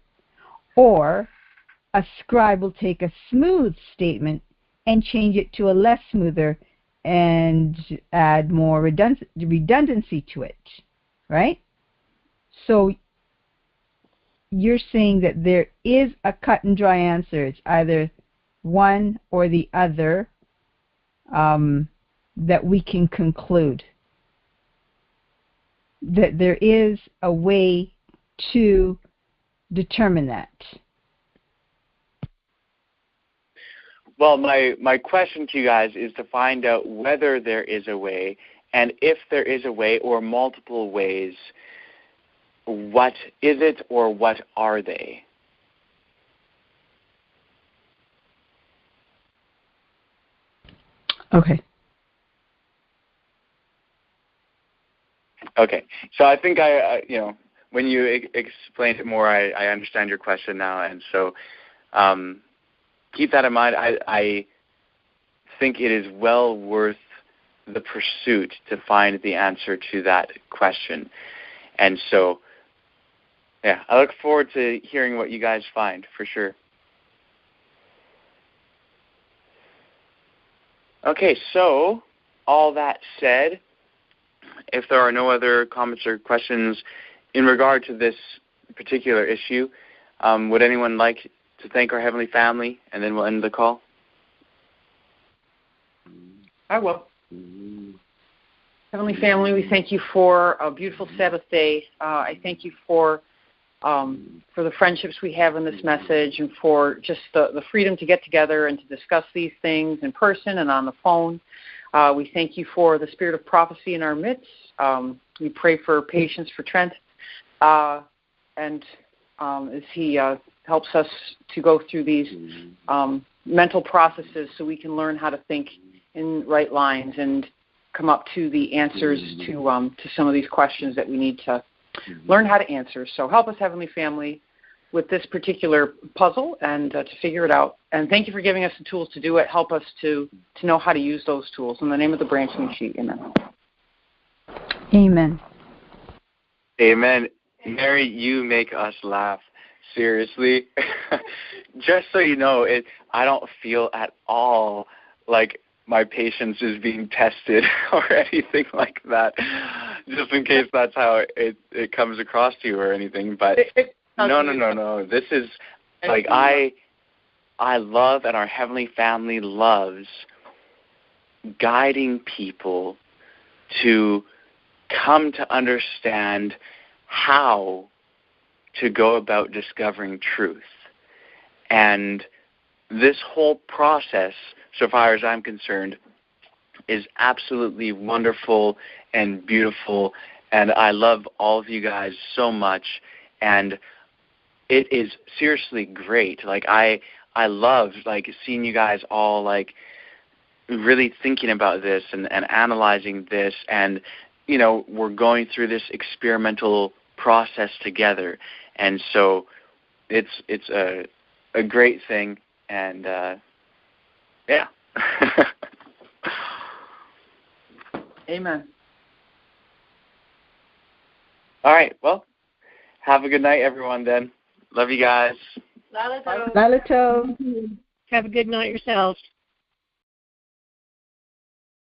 or a scribe will take a smooth statement and change it to a less smoother and add more redundancy to it, right? So you're saying that there is a cut and dry answer. It's either one or the other that we can conclude. That there is a way to determine that. Well, my question to you guys is to find out whether there is a way, and if there is a way or multiple ways, what is it or what are they? Okay. Okay. So I think when you explained it more, I understand your question now, and so keep that in mind. I think it is well worth the pursuit to find the answer to that question. And so, yeah, I look forward to hearing what you guys find, for sure. Okay, so all that said, if there are no other comments or questions in regard to this particular issue, would anyone like to thank our Heavenly Family, and then we'll end the call? I will. Heavenly Family, we thank you for a beautiful Sabbath day. I thank you for the friendships we have in this message, and for just the freedom to get together and to discuss these things in person and on the phone. We thank you for the spirit of prophecy in our midst. We pray for patience for Trent, and as he helps us to go through these mental processes so we can learn how to think in right lines and come up to the answers to some of these questions that we need to learn how to answer. So help us, Heavenly Family, with this particular puzzle and to figure it out. And thank you for giving us the tools to do it. Help us to know how to use those tools. In the name of the branching sheet, amen. Amen. Amen. Mary, you make us laugh. Seriously. Just so you know, I don't feel at all like my patience is being tested or anything like that. Just in case that's how it comes across to you or anything. But no. This is like I love, and our Heavenly Family loves, guiding people to come to understand how to go about discovering truth. And this whole process, so far as I'm concerned, is absolutely wonderful and beautiful And I love all of you guys so much, and it is seriously great. Like I love like seeing you guys all like really thinking about this and analyzing this, and you know, we're going through this experimental process together, and so it's a great thing, and yeah. Amen. All right, well, have a good night, everyone, then. Love you guys. Lalato. Have a good night yourselves.